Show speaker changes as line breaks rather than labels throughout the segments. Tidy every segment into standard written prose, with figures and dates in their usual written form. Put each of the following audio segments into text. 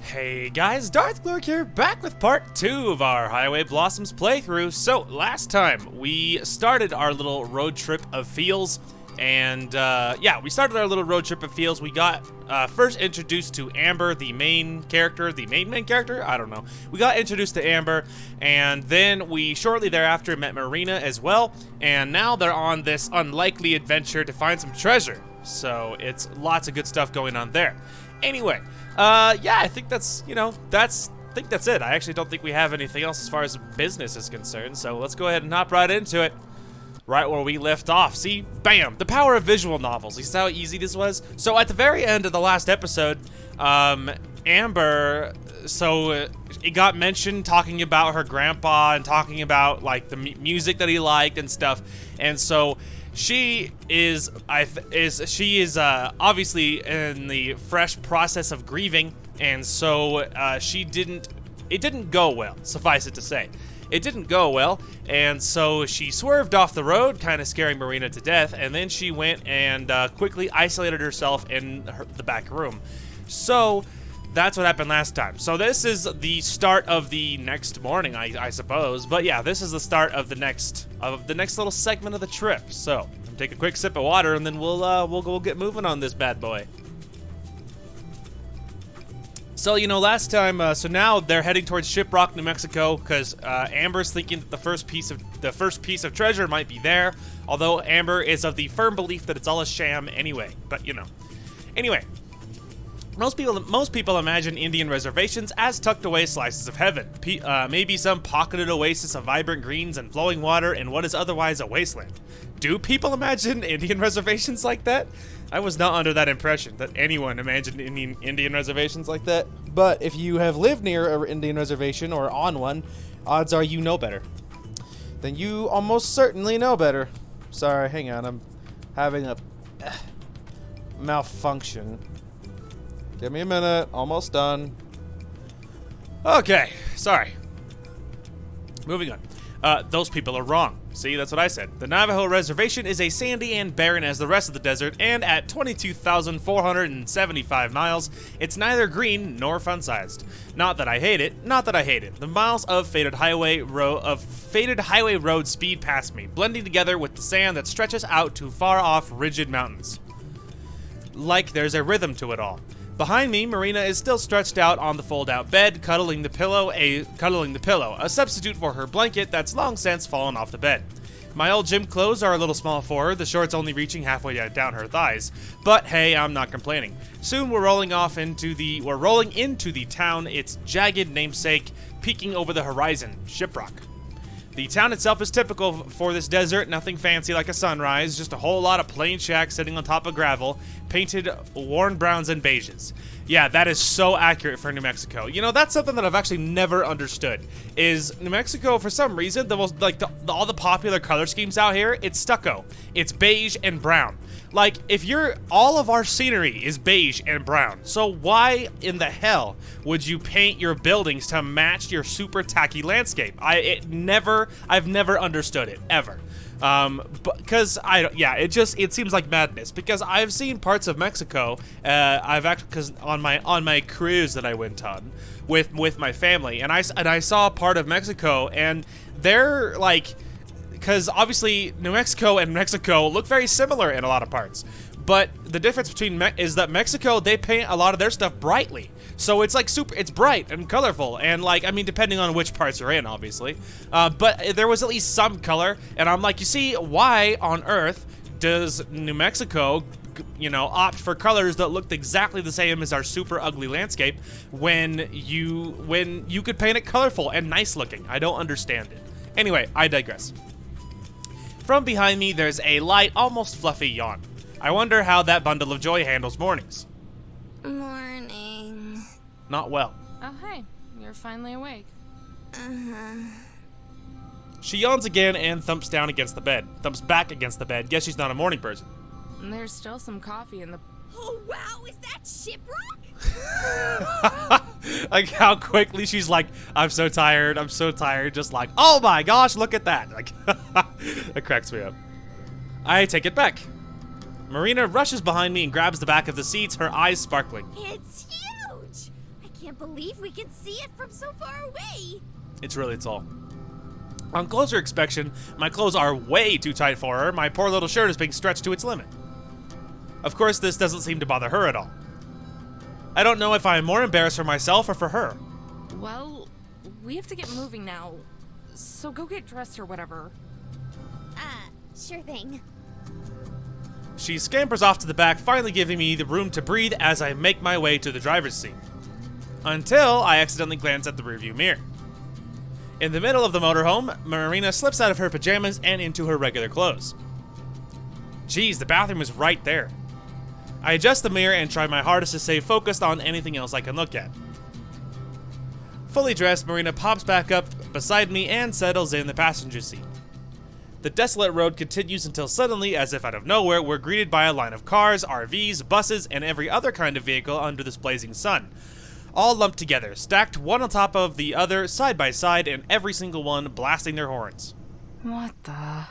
Hey guys, Darth Glork here, back with part 2 of our Highway Blossoms playthrough. So, last time, we started our little road trip of feels, and yeah, we started our little road trip of feels. We got first introduced to Amber, the main character, I don't know. We got introduced to Amber, and then we shortly thereafter met Marina as well, and now they're on this unlikely adventure to find some treasure. So, it's lots of good stuff going on there. Anyway, yeah, I think that's it. I actually don't think we have anything else as far as business is concerned, so let's go ahead and hop right into it. Right where we left off. See? Bam! The power of visual novels. You see how easy this was? So at the very end of the last episode, Amber, it got mentioned talking about her grandpa and talking about, like, the music that he liked and stuff, and so she is obviously in the fresh process of grieving, and so it didn't go well, suffice it to say. It didn't go well, and so she swerved off the road, kind of scaring Marina to death, and then she went and quickly isolated herself in the back room. So that's what happened last time. So this is the start of the next morning, I suppose. But yeah, this is the start of the next little segment of the trip. So take a quick sip of water, and then we'll go get moving on this bad boy. So last time, so now they're heading towards SHIPROCK, New Mexico, because Amber's thinking that the first piece of treasure might be there. Although Amber is of the firm belief that it's all a sham anyway. But anyway. Most people imagine Indian reservations as tucked away slices of heaven. Maybe some pocketed oasis of vibrant greens and flowing water in what is otherwise a wasteland. Do people imagine Indian reservations like that? I was not under that impression that anyone imagined Indian reservations like that. But if you have lived near an Indian reservation or on one, odds are you know better. Then you almost certainly know better. Sorry, hang on, I'm having a malfunction. Give me a minute. Almost done. Okay. Sorry. Moving on. Those people are wrong. See, that's what I said. The Navajo Reservation is as sandy and barren as the rest of the desert, and at 22,475 miles, it's neither green nor fun-sized. Not that I hate it. Not that I hate it. The miles of faded highway road speed past me, blending together with the sand that stretches out to far-off, rigid mountains. Like there's a rhythm to it all. Behind me, Marina is still stretched out on the fold-out bed, cuddling the pillow, a substitute for her blanket that's long since fallen off the bed. My old gym clothes are a little small for her, the shorts only reaching halfway down her thighs. But hey, I'm not complaining. Soon we're rolling into the town, its jagged namesake, peeking over the horizon, SHIPROCK. The town itself is typical for this desert, nothing fancy like a sunrise, just a whole lot of plain shacks sitting on top of gravel, painted worn browns and beiges. Yeah, that is so accurate for New Mexico. That's something that I've actually never understood, is New Mexico, for some reason, all the popular color schemes out here, it's stucco. It's beige and brown. Like, all of our scenery is beige and brown, so why in the hell would you paint your buildings to match your super tacky landscape? I've never understood it, ever. Because it seems like madness, because I've seen parts of Mexico, because on my cruise that I went on with my family, and I saw part of Mexico, and they're like, because obviously New Mexico and Mexico look very similar in a lot of parts, but the difference is that Mexico, they paint a lot of their stuff brightly, so it's like it's bright and colorful, and depending on which parts you're in, obviously, but there was at least some color, and I'm like, you see, why on earth does New Mexico opt for colors that looked exactly the same as our super ugly landscape when you could paint it colorful and nice looking? I don't understand it. Anyway, I digress. From behind me, there's a light, almost fluffy yawn. I wonder how that bundle of joy handles mornings.
Morning.
Not well.
Oh, hey. You're finally awake.
She yawns again and thumps back against the bed. Guess she's not a morning person.
There's still some coffee in the...
Oh, wow. Is that SHIPROCK?
Like how quickly she's like, I'm so tired, just like, oh my gosh, look at that. Like, that cracks me up. I take it back. Marina rushes behind me and grabs the back of the seats, her eyes sparkling.
It's huge. I can't can't believe we can see it from so far away.
It's really tall. On closer inspection, my clothes are way too tight for her. My poor little shirt is being stretched to its limit. Of course, this doesn't seem to bother her at all. I don't know if I am more embarrassed for myself or for her.
Well, we have to get moving now. So go get dressed or whatever.
Sure thing.
She scampers off to the back, finally giving me the room to breathe as I make my way to the driver's seat. Until I accidentally glance at the rearview mirror. In the middle of the motorhome, Marina slips out of her pajamas and into her regular clothes. Geez, the bathroom is right there. I adjust the mirror and try my hardest to stay focused on anything else I can look at. Fully dressed, Marina pops back up beside me and settles in the passenger seat. The desolate road continues until suddenly, as if out of nowhere, we're greeted by a line of cars, RVs, buses, and every other kind of vehicle under this blazing sun. All lumped together, stacked one on top of the other, side by side, and every single one blasting their horns.
What the?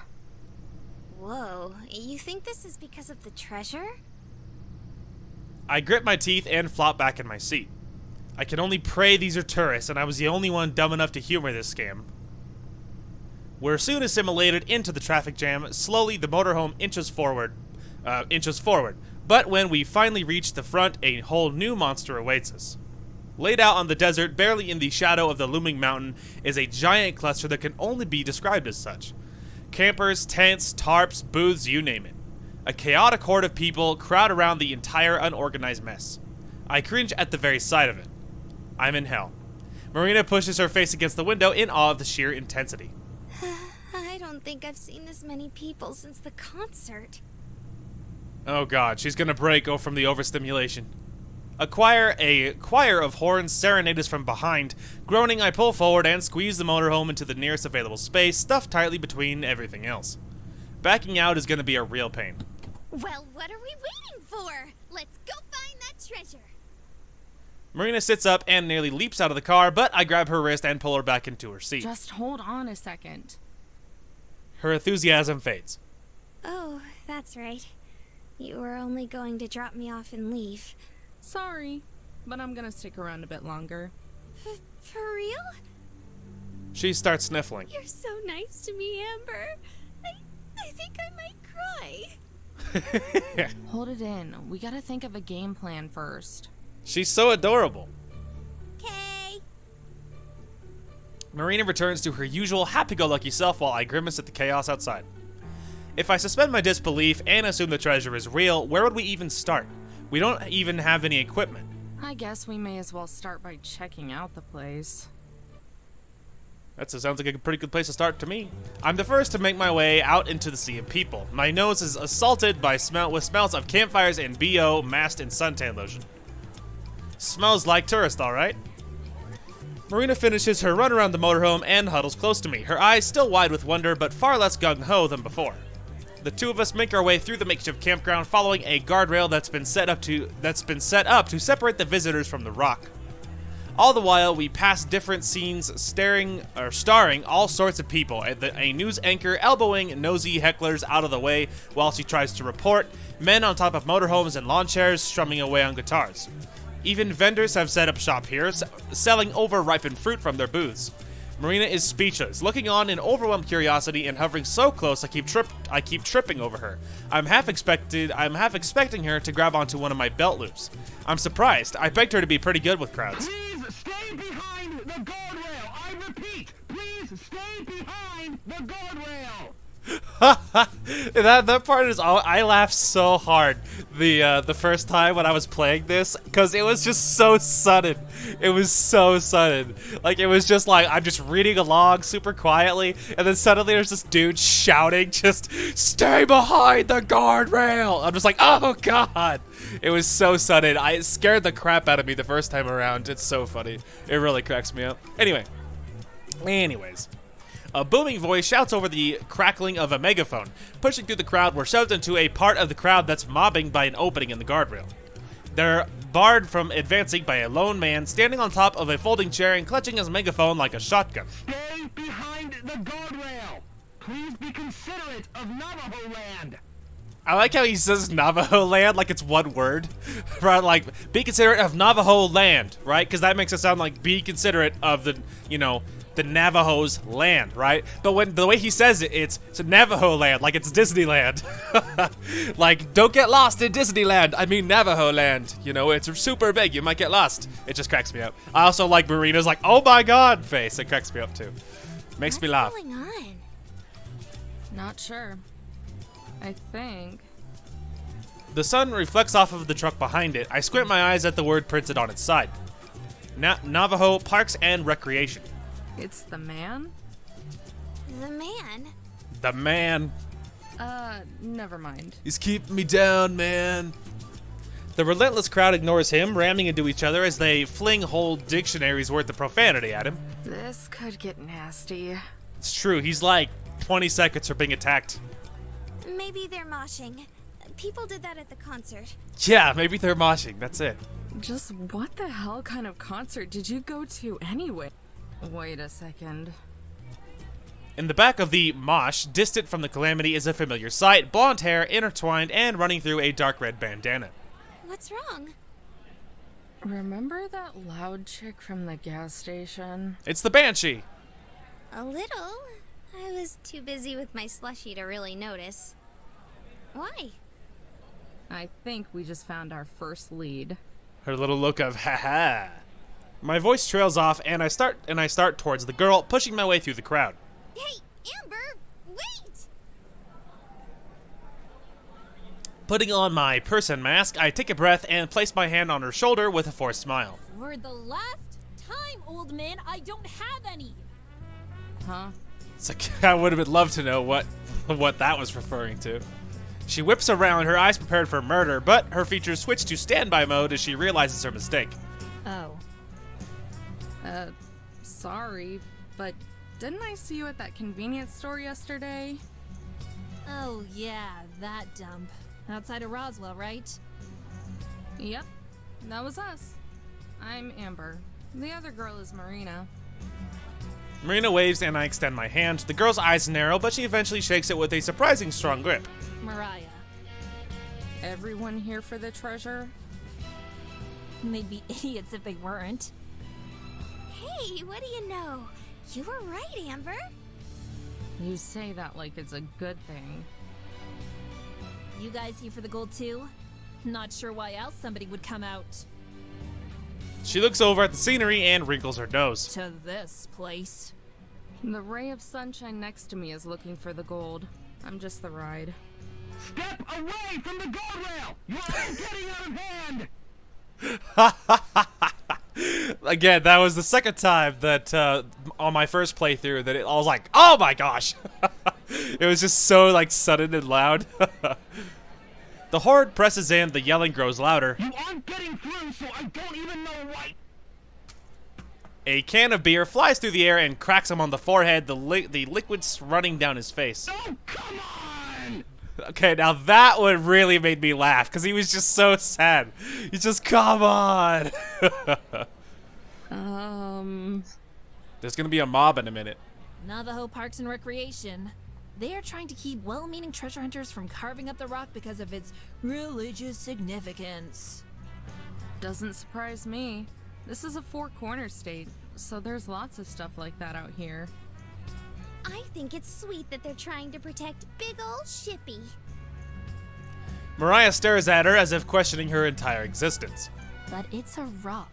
Whoa, you think this is because of the treasure?
I grit my teeth and flop back in my seat. I can only pray these are tourists, and I was the only one dumb enough to humor this scam. We're soon assimilated into the traffic jam. Slowly, the motorhome inches forward. But when we finally reach the front, a whole new monster awaits us. Laid out on the desert, barely in the shadow of the looming mountain, is a giant cluster that can only be described as such. Campers, tents, tarps, booths, you name it. A chaotic horde of people crowd around the entire unorganized mess. I cringe at the very sight of it. I'm in hell. Marina pushes her face against the window in awe of the sheer intensity.
I don't think I've seen this many people since the concert.
Oh god, she's gonna break from the overstimulation. A choir of horns serenade us from behind. Groaning, I pull forward and squeeze the motorhome into the nearest available space, stuffed tightly between everything else. Backing out is gonna be a real pain.
Well, what are we waiting for? Let's go find that treasure.
Marina sits up and nearly leaps out of the car, but I grab her wrist and pull her back into her seat.
Just hold on a second.
Her enthusiasm fades.
Oh, that's right. You were only going to drop me off and leave.
Sorry, but I'm gonna stick around a bit longer.
For real?
She starts sniffling.
You're so nice to me, Amber. I think I might cry.
Hold it in. We gotta think of a game plan first.
She's so adorable.
Okay.
Marina returns to her usual happy-go-lucky self while I grimace at the chaos outside. If I suspend my disbelief and assume the treasure is real, where would we even start? We don't even have any equipment.
I guess we may as well start by checking out the place.
That sounds like a pretty good place to start to me. I'm the first to make my way out into the sea of people. My nose is assaulted by smells of campfires and BO masked in suntan lotion. Smells like tourist, alright. Marina finishes her run around the motorhome and huddles close to me, her eyes still wide with wonder but far less gung-ho than before. The two of us make our way through the makeshift campground following a guardrail that's been set up to separate the visitors from the rock. All the while, we pass different scenes starring all sorts of people. A news anchor elbowing nosy hecklers out of the way while she tries to report, men on top of motorhomes and lawn chairs strumming away on guitars. Even vendors have set up shop here, selling over-ripened fruit from their booths. Marina is speechless, looking on in overwhelmed curiosity and hovering so close I keep tripping over her. I'm half expecting her to grab onto one of my belt loops. I'm surprised. I begged her to be pretty good with crowds.
Please stay behind the guardrail. I repeat, please stay behind the guardrail.
that part is all. I laughed so hard the first time when I was playing this because it was just so sudden. It was so sudden. Like, it was just like I'm just reading along super quietly, and then suddenly there's this dude shouting, "Just stay behind the guardrail!" I'm just like, oh god! It was so sudden. It scared the crap out of me the first time around. It's so funny. It really cracks me up. Anyways. A booming voice shouts over the crackling of a megaphone. Pushing through the crowd, we're shoved into a part of the crowd that's mobbing by an opening in the guardrail. They're barred from advancing by a lone man standing on top of a folding chair and clutching his megaphone like a shotgun.
Stay behind the guardrail. Please be considerate of Navajo land.
I like how he says Navajo land like it's one word. Right, like, be considerate of Navajo land, right? Because that makes it sound like be considerate of the, you know, the Navajo's land, right? But when the way he says it, it's Navajo land, like it's Disneyland. Like, don't get lost in Disneyland. I mean Navajo land. You know, it's super big. You might get lost. It just cracks me up. I also like Marina's like, oh my god face. It cracks me up too. Makes me laugh.
What's going on?
Not sure. I think.
The sun reflects off of the truck behind it. I squint my eyes at the word printed on its side. Navajo Parks and Recreation.
It's the man?
The man?
The man.
Never mind.
He's keeping me down, man. The relentless crowd ignores him, ramming into each other as they fling whole dictionaries worth of profanity at him.
This could get nasty.
It's true, he's like 20 seconds for being attacked.
Maybe they're moshing. People did that at the concert.
Yeah, maybe they're moshing, that's it.
Just what the hell kind of concert did you go to anyway? Wait a second.
In the back of the mosh, distant from the calamity, is a familiar sight. Blonde hair, intertwined, and running through a dark red bandana.
What's wrong?
Remember that loud chick from the gas station?
It's the Banshee.
A little. I was too busy with my slushie to really notice. Why?
I think we just found our first lead.
Her little look of ha-ha. My voice trails off, and I start towards the girl, pushing my way through the crowd.
Hey, Amber, wait!
Putting on my person mask, I take a breath and place my hand on her shoulder with a forced smile.
For the last time, old man, I don't have any.
Huh?
It's like, I would have loved to know what that was referring to. She whips around, her eyes prepared for murder, but her features switch to standby mode as she realizes her mistake.
Oh.
Sorry, but didn't I see you at that convenience store yesterday?
Oh, yeah, that dump. Outside of Roswell, right?
Yep, that was us. I'm Amber. The other girl is Marina.
Marina waves and I extend my hand. The girl's eyes narrow, but she eventually shakes it with a surprising strong grip.
Mariah.
Everyone here for the treasure?
They'd be idiots if they weren't.
Hey, what do you know? You were right, Amber.
You say that like it's a good thing.
You guys here for the gold too? Not sure why else somebody would come out
She looks over at the scenery and wrinkles her nose.
to this place.
The ray of sunshine next to me is looking for the gold. I'm just the ride.
Step away from the guardrail! You're all getting out of hand!
Again, that was the second time that on my first playthrough that I was like, oh my gosh. It was just so like sudden and loud. The horde presses in, the yelling grows louder.
You aren't getting through, so I don't even know why.
A can of beer flies through the air and cracks him on the forehead, the liquid's running down his face.
Oh, come on!
Okay, now that one really made me laugh, because he was just so sad. He's just, come on! There's gonna be a mob in a minute.
Navajo Parks and Recreation. They are trying to keep well-meaning treasure hunters from carving up the rock because of its religious significance.
Doesn't surprise me. This is a four-corner state, so there's lots of stuff like that out here.
I think it's sweet that they're trying to protect big ol' Shippy.
Mariah stares at her as if questioning her entire existence.
But it's a rock.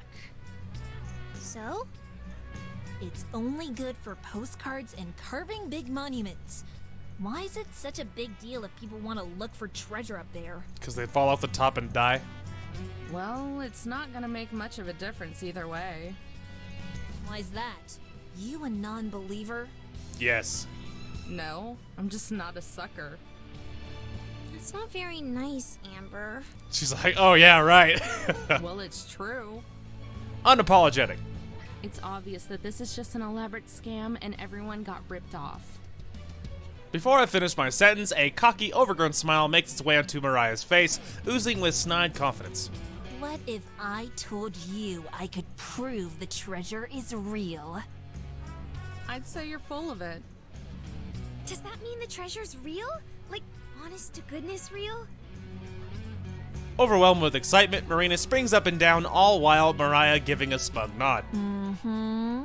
So?
It's only good for postcards and carving big monuments. Why is it such a big deal if people want to look for treasure up there?
Because they'd fall off the top and die.
Well, it's not gonna make much of a difference either way.
Why's that? You a non-believer?
Yes.
No, I'm just not a sucker.
That's not very nice, Amber.
She's like, oh yeah, right.
Well, it's true.
Unapologetic.
It's obvious that this is just an elaborate scam and everyone got ripped off.
Before I finish my sentence, a cocky, overgrown smile makes its way onto Mariah's face, oozing with snide confidence.
What if I told you I could prove the treasure is real?
I'd say you're full of it.
Does that mean the treasure's real? Like, honest to goodness real?
Overwhelmed with excitement, Marina springs up and down, all while Mariah giving a smug nod.
Mm-hmm.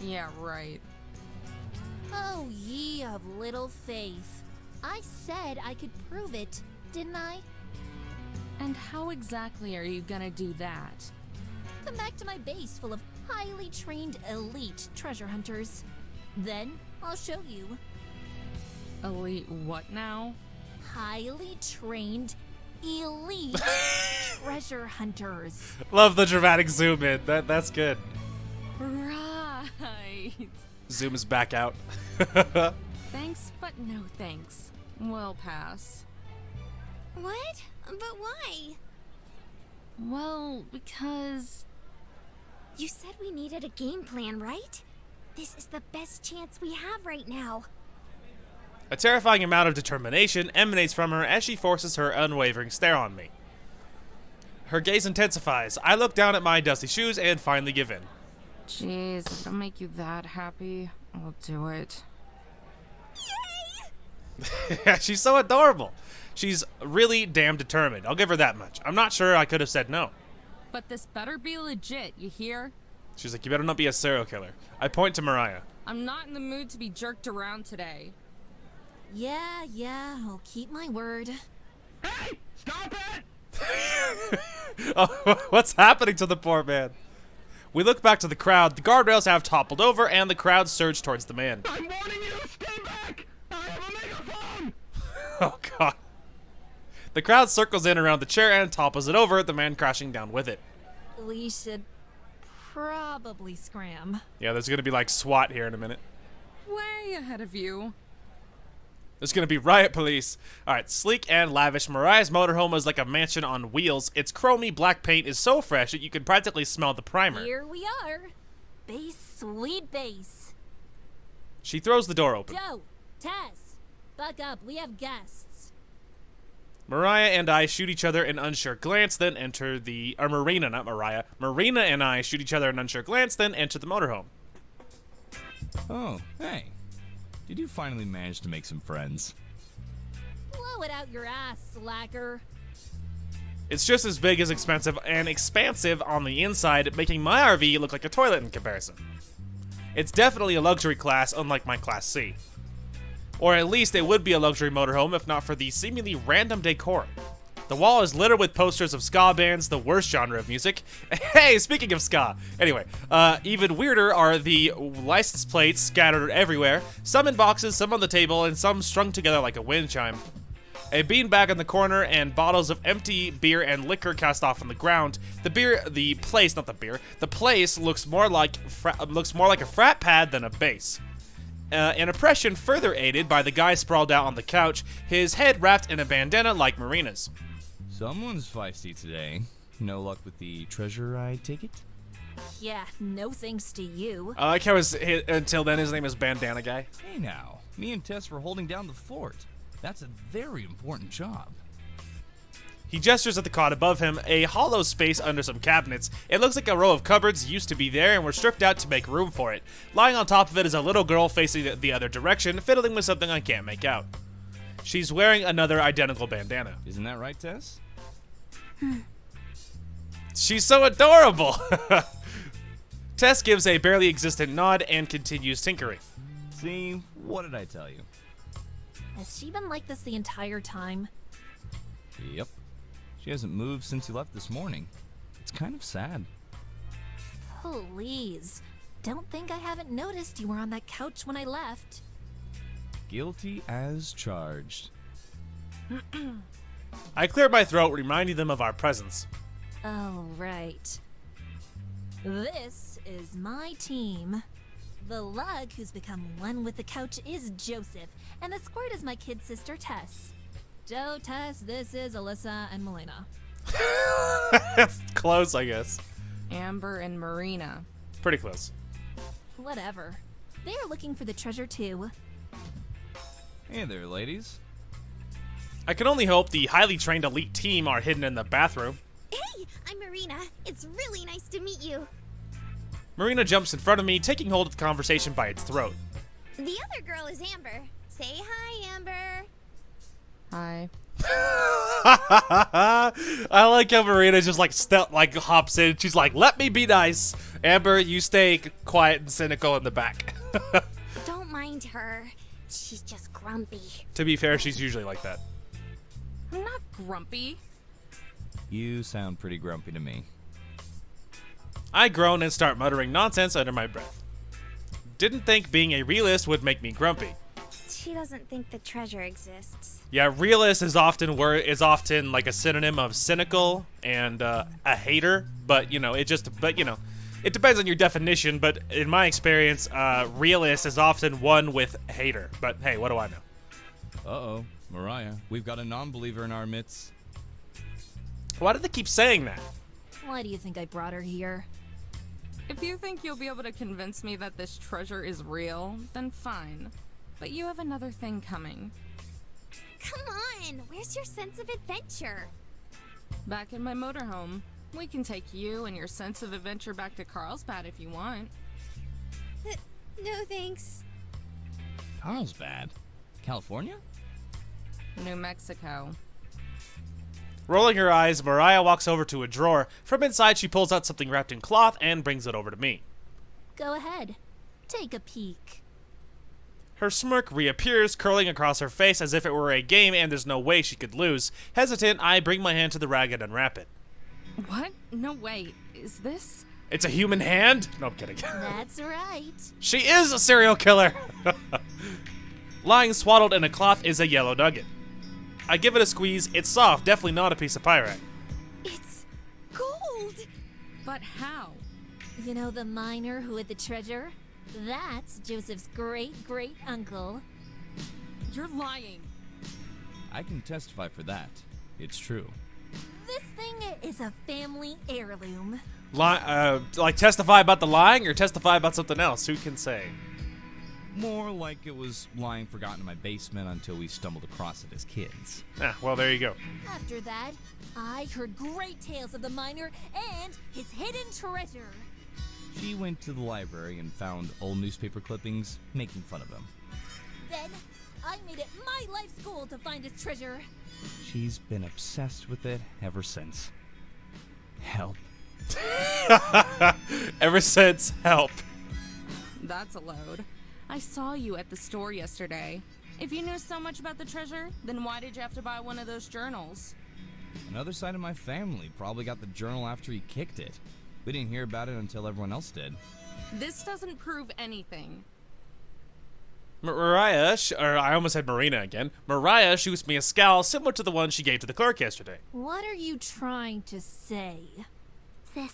Yeah, right.
Oh, ye of little faith. I said I could prove it, didn't I?
And how exactly are you gonna do that?
Come back to my base full of highly trained elite treasure hunters. Then I'll show you.
Elite what now?
Highly trained elite treasure hunters.
Love the dramatic zoom in. That's good.
Right.
Zoom is back out.
Thanks, but no thanks. We'll pass.
What? But why?
Well, because...
You said we needed a game plan, right? This is the best chance we have right now.
A terrifying amount of determination emanates from her as she forces her unwavering stare on me. Her gaze intensifies. I look down at my dusty shoes and finally give in.
Jeez, if it'll make you that happy, I'll do it.
She's so adorable. She's really damn determined. I'll give her that much. I'm not sure I could have said no.
But this better be legit, you hear?
She's like, you better not be a serial killer. I point to Mariah.
I'm not in the mood to be jerked around today.
Yeah, I'll keep my word.
Hey! Stop it!
Oh, what's happening to the poor man? We look back to the crowd. The guardrails have toppled over, and the crowd surge towards the man.
I'm warning you! Stay back! I have a megaphone!
Oh, God. The crowd circles in around the chair and topples it over, the man crashing down with it.
We should probably scram.
Yeah, there's going to be like SWAT here in a minute.
Way ahead of you.
There's going to be riot police. All right, sleek and lavish, Mariah's motorhome is like a mansion on wheels. Its chromy black paint is so fresh that you can practically smell the primer.
Here we are. Base, sweet base.
She throws the door open.
Joe, Tess, buck up. We have guests.
Mariah and I shoot each other an unsure glance, then enter the... Marina, not Mariah. Marina and I shoot each other an unsure glance, then enter the motorhome.
Oh, hey. Did you finally manage to make some friends?
Blow it out your ass, slacker.
It's just as big as expensive and expansive on the inside, making my RV look like a toilet in comparison. It's definitely a luxury class, unlike my Class C. Or at least it would be a luxury motorhome if not for the seemingly random decor. The wall is littered with posters of ska bands, the worst genre of music. Hey, speaking of ska. Anyway, even weirder are the license plates scattered everywhere, some in boxes, some on the table, and some strung together like a wind chime. A beanbag in the corner and bottles of empty beer and liquor cast off on the ground. The place looks more like a frat pad than a base. An impression further aided by the guy sprawled out on the couch, his head wrapped in a bandana like Marina's.
Someone's feisty today. No luck with the treasure, I take it?
Yeah, no thanks to you.
I like how until then his name is Bandana Guy.
Hey now, me and Tess were holding down the fort. That's a very important job.
He gestures at the cot above him, a hollow space under some cabinets. It looks like a row of cupboards used to be there and were stripped out to make room for it. Lying on top of it is a little girl facing the other direction, fiddling with something I can't make out. She's wearing another identical bandana.
Isn't that right, Tess?
She's so adorable! Tess gives a barely existent nod and continues tinkering.
See, what did I tell you?
Has she been like this the entire time?
Yep. She hasn't moved since you left this morning. It's kind of sad.
Please. Don't think I haven't noticed you were on that couch when I left.
Guilty as charged.
I clear my throat, reminding them of our presence.
Oh, right. This is my team. The lug who's become one with the couch is Joseph, and the squirt is my kid sister Tess. Joe, Tess, this is Alyssa and Melina.
That's close, I guess.
Amber and Marina.
Pretty close.
Whatever. They are looking for the treasure too.
Hey there, ladies.
I can only hope the highly trained elite team are hidden in the bathroom.
Hey, I'm Marina. It's really nice to meet you.
Marina jumps in front of me, taking hold of the conversation by its throat.
The other girl is Amber. Say hi, Amber.
Hi.
I like how Marina just like hops in. She's like, "Let me be nice." Amber, you stay quiet and cynical in the back.
Don't mind her. She's just grumpy.
To be fair, she's usually like that.
I'm not grumpy.
You sound pretty grumpy to me.
I groan and start muttering nonsense under my breath. Didn't think being a realist would make me grumpy.
She doesn't think the treasure exists.
Yeah, realist is often like a synonym of cynical and a hater, but it depends on your definition. But in my experience, realist is often one with hater. But hey, what do I know?
Uh-oh, Mariah, we've got a non-believer in our midst.
Why do they keep saying that?
Why do you think I brought her here?
If you think you'll be able to convince me that this treasure is real, then fine. But you have another thing coming.
Come on, where's your sense of adventure?
Back in my motorhome. We can take you and your sense of adventure back to Carlsbad if you want.
No thanks.
Carlsbad? California?
New Mexico.
Rolling her eyes, Mariah walks over to a drawer. From inside, she pulls out something wrapped in cloth and brings it over to me.
Go ahead. Take a peek.
Her smirk reappears, curling across her face as if it were a game and there's no way she could lose. Hesitant, I bring my hand to the rag and unwrap it.
What? No way. Is this?
It's a human hand? No, I'm kidding.
That's right.
She is a serial killer! Lying swaddled in a cloth is a yellow nugget. I give it a squeeze. It's soft, definitely not a piece of pyrite.
It's gold!
But how?
You know the miner who hid the treasure? That's Joseph's great-great-uncle.
You're lying.
I can testify for that. It's true.
This thing is a family heirloom.
Like testify about the lying or testify about something else? Who can say?
More like it was lying forgotten in my basement until we stumbled across it as kids.
Ah, well, there you go.
After that, I heard great tales of the miner and his hidden treasure.
She went to the library and found old newspaper clippings making fun of him.
Then, I made it my life's goal to find his treasure.
She's been obsessed with it ever since. Help.
Ever since, help.
That's a load. I saw you at the store yesterday. If you knew so much about the treasure, then why did you have to buy one of those journals?
Another side of my family probably got the journal after he kicked it. We didn't hear about it until everyone else did.
This doesn't prove anything.
Mariah, or I almost said Marina again. Mariah shoots me a scowl similar to the one she gave to the clerk yesterday.
What are you trying to say?
Sis,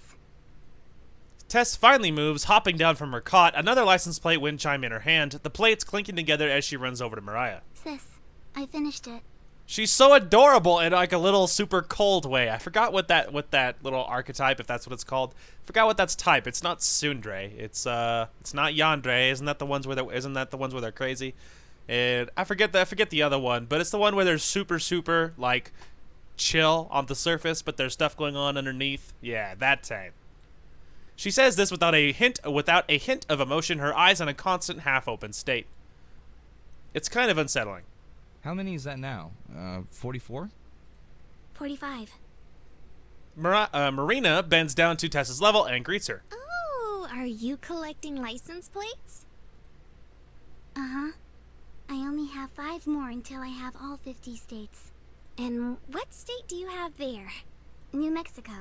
Tess finally moves, hopping down from her cot, another license plate wind chime in her hand, the plates clinking together as she runs over to Mariah.
sis, I finished it.
She's so adorable in like a little super cold way. I forgot what that little archetype, if that's what it's called. Forgot what that's type. It's not tsundere. It's not yandere. Isn't that the ones where they're crazy? And I forget the other one, but it's the one where they're super like chill on the surface, but there's stuff going on underneath. Yeah, that type. She says this without a hint of emotion, her eyes in a constant half-open state. It's kind of unsettling.
How many is that now? 44?
45.
Marina bends down to Tessa's level and greets her.
Oh, are you collecting license plates? Uh-huh. I only have 5 more until I have all 50 states. And what state do you have there? New Mexico.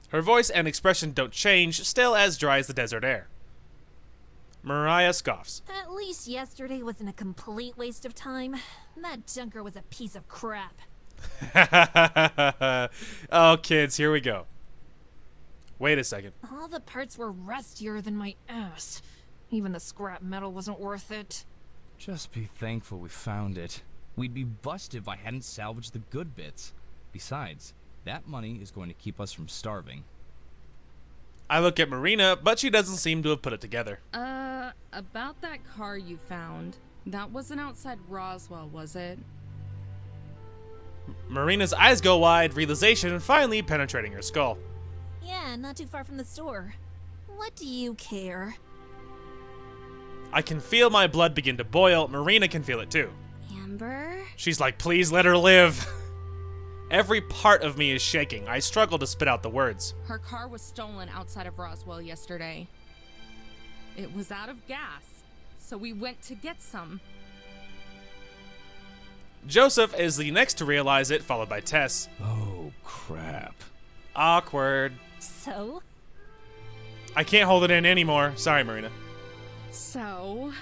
Her voice and expression don't change, still as dry as the desert air. Mariah scoffs.
At least yesterday wasn't a complete waste of time. That junker was a piece of crap.
Oh, kids, here we go. Wait a second.
All the parts were rustier than my ass. Even the scrap metal wasn't worth it.
Just be thankful we found it. We'd be busted if I hadn't salvaged the good bits. Besides, that money is going to keep us from starving.
I look at Marina, but she doesn't seem to have put it together.
About that car you found. That wasn't outside Roswell, was it?
Marina's eyes go wide, realization finally penetrating her skull.
Yeah, not too far from the store. What do you care?
I can feel my blood begin to boil. Marina can feel it too.
Yeah. Amber?
She's like, please let her live. Every part of me is shaking. I struggle to spit out the words.
Her car was stolen outside of Roswell yesterday. It was out of gas, so we went to get some.
Joseph is the next to realize it, followed by Tess.
Oh, crap.
Awkward.
So?
I can't hold it in anymore. Sorry, Marina.
So,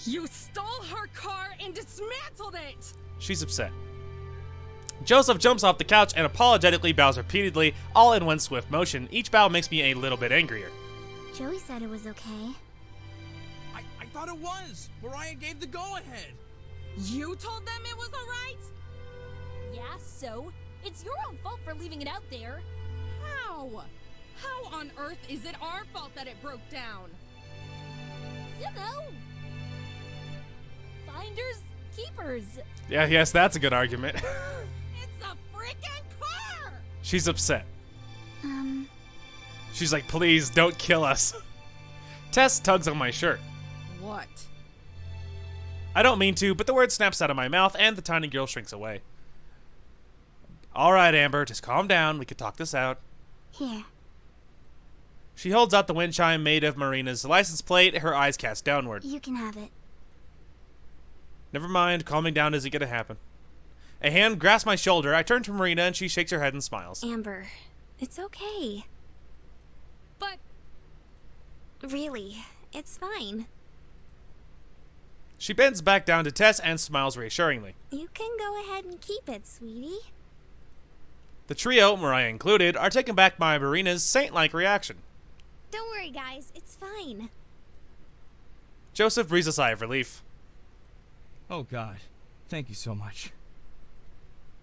you stole her car and dismantled it!
She's upset. Joseph jumps off the couch and apologetically bows repeatedly, all in one swift motion. Each bow makes me a little bit angrier.
Joey said it was okay.
I thought it was. Mariah gave the go-ahead.
You told them it was alright?
Yeah, so? It's your own fault for leaving it out there.
How? How on earth is it our fault that it broke down?
You know. Finders, keepers.
Yeah, yes, that's a good argument.
It's a freaking car!
She's upset. She's like, please don't kill us. Tess tugs on my shirt.
What?
I don't mean to, but the word snaps out of my mouth and the tiny girl shrinks away. All right, Amber, just calm down. We can talk this out.
Here.
She holds out the wind chime made of Marina's license plate, her eyes cast downward.
You can have it.
Never mind, calming down isn't gonna happen. A hand grasps my shoulder. I turn to Marina and she shakes her head and smiles.
Amber, it's okay.
But
Really, it's fine.
She bends back down to Tess and smiles reassuringly.
You can go ahead and keep it, sweetie.
The trio, Mariah included, are taken back by Marina's saint-like reaction.
Don't worry, guys, it's fine.
Joseph breathes a sigh of relief.
Oh, God. Thank you so much.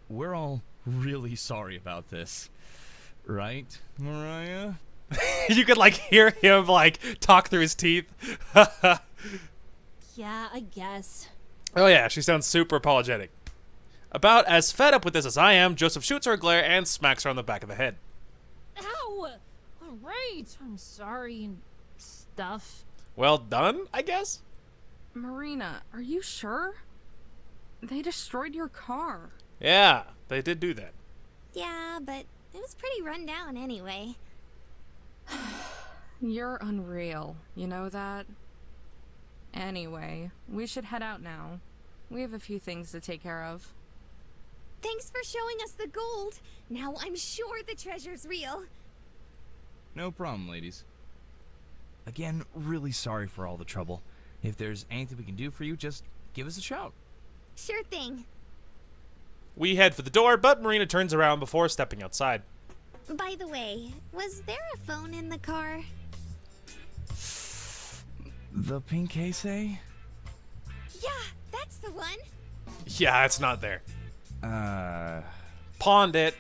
We're all really sorry about this. Right, Mariah?
You could, like, hear him, like, talk through his teeth.
Yeah, I guess.
Oh yeah, she sounds super apologetic. About as fed up with this as I am, Joseph shoots her a glare and smacks her on the back of the head.
Ow! Alright, I'm sorry and stuff.
Well done, I guess?
Marina, are you sure? They destroyed your car.
Yeah, they did do that.
Yeah, but it was pretty run down anyway.
You're unreal, you know that? Anyway, we should head out now. We have a few things to take care of.
Thanks for showing us the gold. Now I'm sure the treasure's real.
No problem, ladies. Again, really sorry for all the trouble. If there's anything we can do for you, just give us a shout.
Sure thing.
We head for the door, but Marina turns around before stepping outside.
By the way, was there a phone in the car?
The pink case, eh?
Yeah, that's the one.
Yeah, it's not there. Pawned it.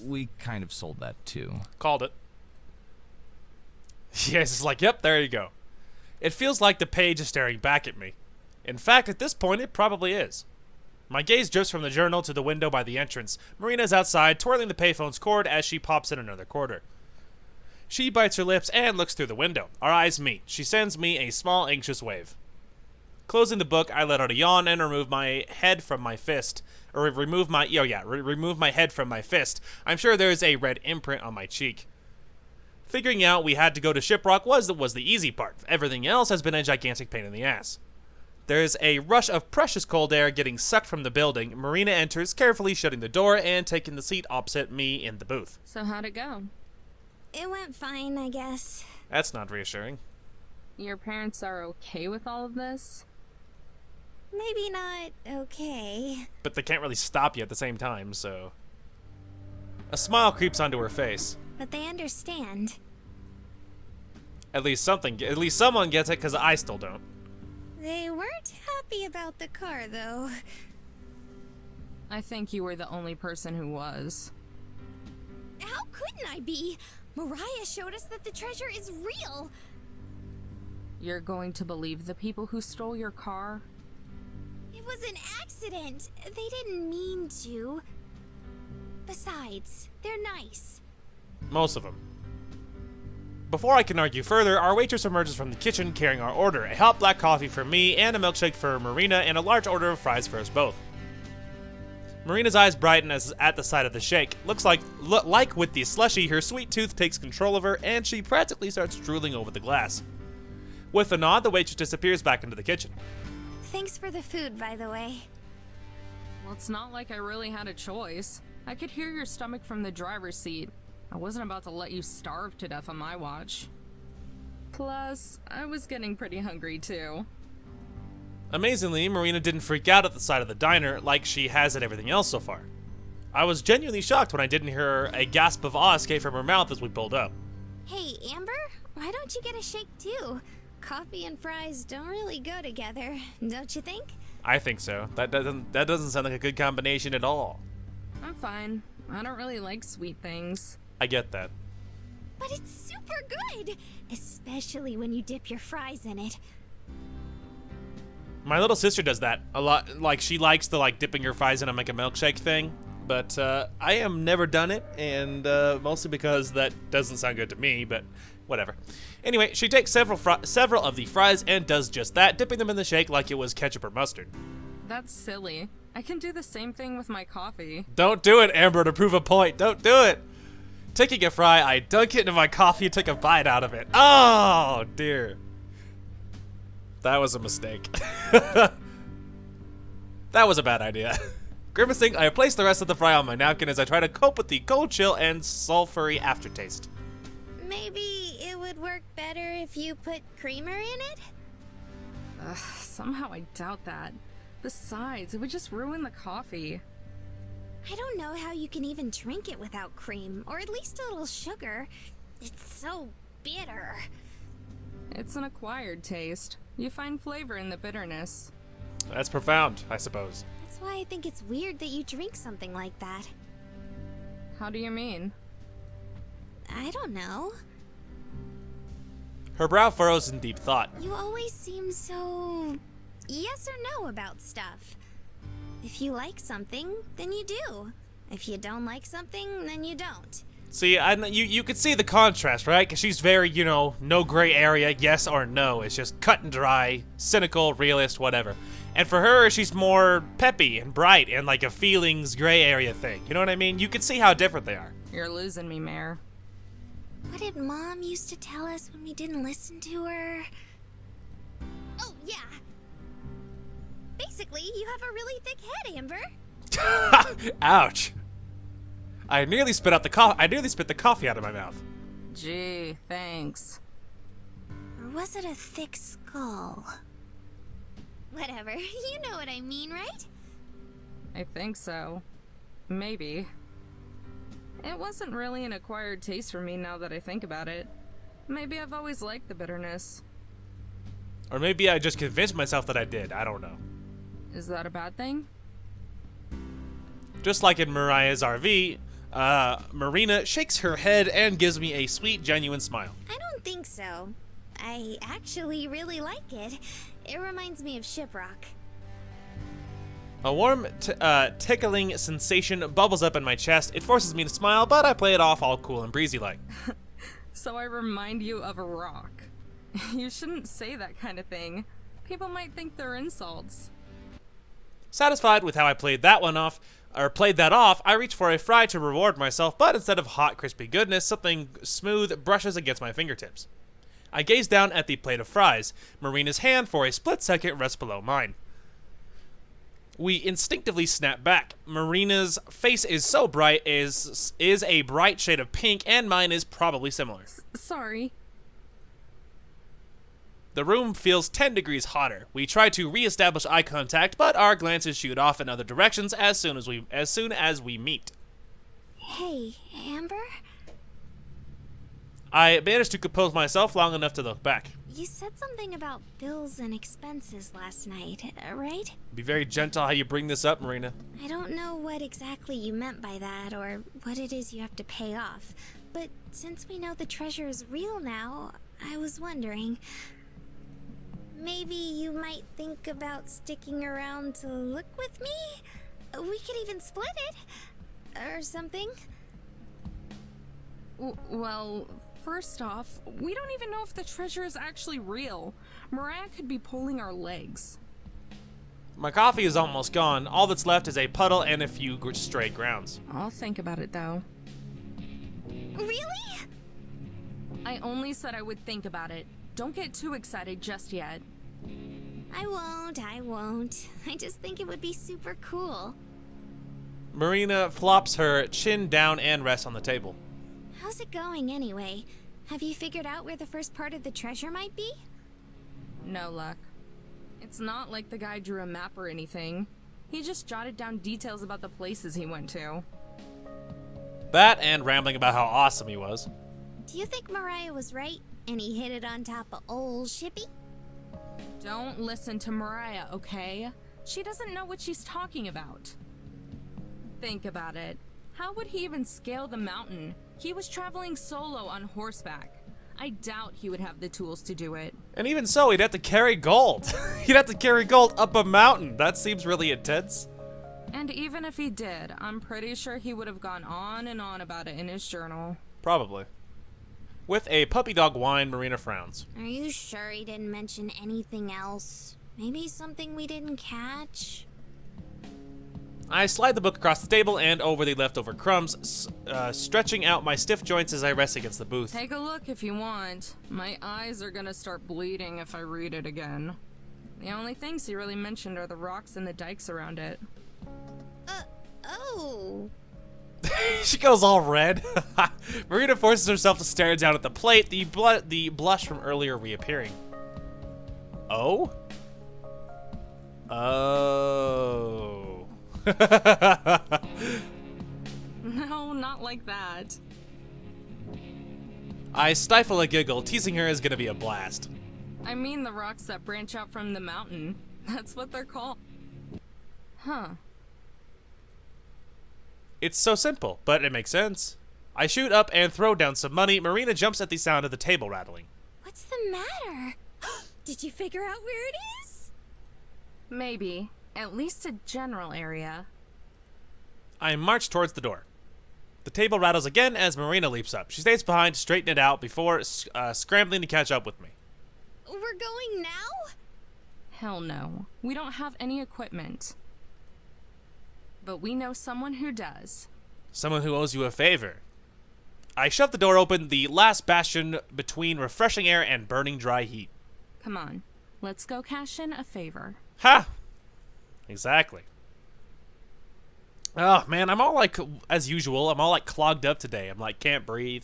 We kind of sold that too.
Called it. Yes, it's like, yep, there you go. It feels like the page is staring back at me. In fact, at this point, it probably is. My gaze drifts from the journal to the window by the entrance. Marina's outside, twirling the payphone's cord as she pops in another quarter. She bites her lips and looks through the window. Our eyes meet. She sends me a small, anxious wave. Closing the book, I let out a yawn and remove my head from my fist. Remove my head from my fist. I'm sure there's a red imprint on my cheek. Figuring out we had to go to SHIPROCK was the easy part. Everything else has been a gigantic pain in the ass. There's a rush of precious cold air getting sucked from the building. Marina enters, carefully shutting the door and taking the seat opposite me in the booth.
So how'd it go?
It went fine, I guess.
That's not reassuring.
Your parents are okay with all of this?
Maybe not okay.
But they can't really stop you at the same time, so... A smile creeps onto her face.
But they understand.
At least someone gets it, because I still don't.
They weren't happy about the car, though.
I think you were the only person who was.
How couldn't I be? Mariah showed us that the treasure is real.
You're going to believe the people who stole your car?
It was an accident. They didn't mean to. Besides, they're nice.
Most of them. Before I can argue further, our waitress emerges from the kitchen carrying our order, a hot black coffee for me and a milkshake for Marina and a large order of fries for us both. Marina's eyes brighten as at the sight of the shake. Looks like with the slushy, her sweet tooth takes control of her and she practically starts drooling over the glass. With a nod, the waitress disappears back into the kitchen.
Thanks for the food, by the way.
Well, it's not like I really had a choice. I could hear your stomach from the driver's seat. I wasn't about to let you starve to death on my watch. Plus, I was getting pretty hungry too.
Amazingly, Marina didn't freak out at the sight of the diner like she has at everything else so far. I was genuinely shocked when I didn't hear a gasp of awe escape from her mouth as we pulled up.
Hey, Amber, why don't you get a shake too? Coffee and fries don't really go together, don't you think?
I think so. That doesn't sound like a good combination at all.
I'm fine. I don't really like sweet things.
I get that.
But it's super good, especially when you dip your fries in it.
My little sister does that a lot. Like, she likes the dipping her fries in and make a milkshake thing. But I have never done it, and mostly because that doesn't sound good to me, but whatever. Anyway, she takes several of the fries and does just that, dipping them in the shake like it was ketchup or mustard.
That's silly. I can do the same thing with my coffee.
Don't do it, Amber, to prove a point. Don't do it. Taking a fry, I dunk it into my coffee and take a bite out of it. Oh, dear. That was a mistake. That was a bad idea. Grimacing, I place the rest of the fry on my napkin as I try to cope with the cold chill and sulfury aftertaste.
Maybe it would work better if you put creamer in it?
Somehow I doubt that. Besides, it would just ruin the coffee.
I don't know how you can even drink it without cream, or at least a little sugar. It's so bitter.
It's an acquired taste. You find flavor in the bitterness.
That's profound, I suppose.
That's why I think it's weird that you drink something like that.
How do you mean?
I don't know.
Her brow furrows in deep thought.
You always seem so yes or no about stuff. If you like something, then you do. If you don't like something, then you don't.
See, you could see the contrast, right? Because she's very, no gray area, yes or no. It's just cut and dry, cynical, realist, whatever. And for her, she's more peppy and bright and like a feelings gray area thing. You know what I mean? You could see how different they are.
You're losing me, Mare.
What did Mom used to tell us when we didn't listen to her? Oh, yeah. Basically, you have a really thick head, Amber.
Ouch. I nearly spit the coffee out of my mouth.
Gee, thanks.
Or was it a thick skull? Whatever, you know what I mean, right?
I think so. Maybe. It wasn't really an acquired taste for me now that I think about it. Maybe I've always liked the bitterness.
Or maybe I just convinced myself that I did. I don't know.
Is that a bad thing?
Just like in Mariah's RV, Marina shakes her head and gives me a sweet, genuine smile.
I don't think so. I actually really like it. It reminds me of SHIPROCK.
A warm, tickling sensation bubbles up in my chest. It forces me to smile, but I play it off all cool and breezy-like.
So I remind you of a rock. You shouldn't say that kind of thing. People might think they're insults.
Satisfied with how I played that off, I reach for a fry to reward myself, but instead of hot, crispy goodness, something smooth brushes against my fingertips. I gaze down at the plate of fries. Marina's hand for a split second rests below mine. We instinctively snap back. Marina's face is so bright, is a bright shade of pink, and mine is probably similar.
Sorry.
The room feels 10 degrees hotter. We try to re-establish eye contact, but our glances shoot off in other directions as soon as we meet.
Hey, Amber?
I managed to compose myself long enough to look back.
You said something about bills and expenses last night, right?
Be very gentle how you bring this up, Marina.
I don't know what exactly you meant by that or what it is you have to pay off, but since we know the treasure is real now, I was wondering, maybe you might think about sticking around to look with me? We could even split it, or something.
Well, First off, we don't even know if the treasure is actually real. Mariah could be pulling our legs.
My coffee is almost gone. All that's left is a puddle and a few stray grounds.
I'll think about it though.
Really?
I only said I would think about it. Don't get too excited just yet.
I won't. I just think it would be super cool.
Marina flops her chin down and rests on the table.
How's it going anyway? Have you figured out where the first part of the treasure might be?
No luck. It's not like the guy drew a map or anything. He just jotted down details about the places he went to.
That and rambling about how awesome he was.
Do you think Mariah was right and he hit it on top of old Shippy?
Don't listen to Mariah, okay? She doesn't know what she's talking about. Think about it. How would he even scale the mountain? He was traveling solo on horseback. I doubt he would have the tools to do it.
And even so, he'd have to carry gold. He'd have to carry gold up a mountain. That seems really intense.
And even if he did, I'm pretty sure he would have gone on and on about it in his journal.
Probably. With a puppy dog whine, Marina frowns.
Are you sure he didn't mention anything else? Maybe something we didn't catch?
I slide the book across the table and over the leftover crumbs, stretching out my stiff joints as I rest against the booth.
Take a look if you want. My eyes are gonna start bleeding if I read it again. The only things he really mentioned are the rocks and the dikes around it.
Oh.
She goes all red. Marina forces herself to stare down at the plate, the blush from earlier reappearing. Oh? Oh.
No, not like that.
I stifle a giggle. Teasing her is gonna be a blast.
I mean the rocks that branch out from the mountain. That's what they're called. Huh.
It's so simple, but it makes sense. I shoot up and throw down some money. Marina jumps at the sound of the table rattling.
What's the matter? Did you figure out where it is?
Maybe. At least a general area.
I march towards the door. The table rattles again as Marina leaps up. She stays behind to straighten it out before scrambling to catch up with me.
We're going now?
Hell no. We don't have any equipment. But we know someone who does.
Someone who owes you a favor. I shove the door open, the last bastion between refreshing air and burning dry heat.
Come on. Let's go cash in a favor.
Ha! Exactly. Oh, man, I'm all like, as usual, I'm all like clogged up today. I'm like, can't breathe.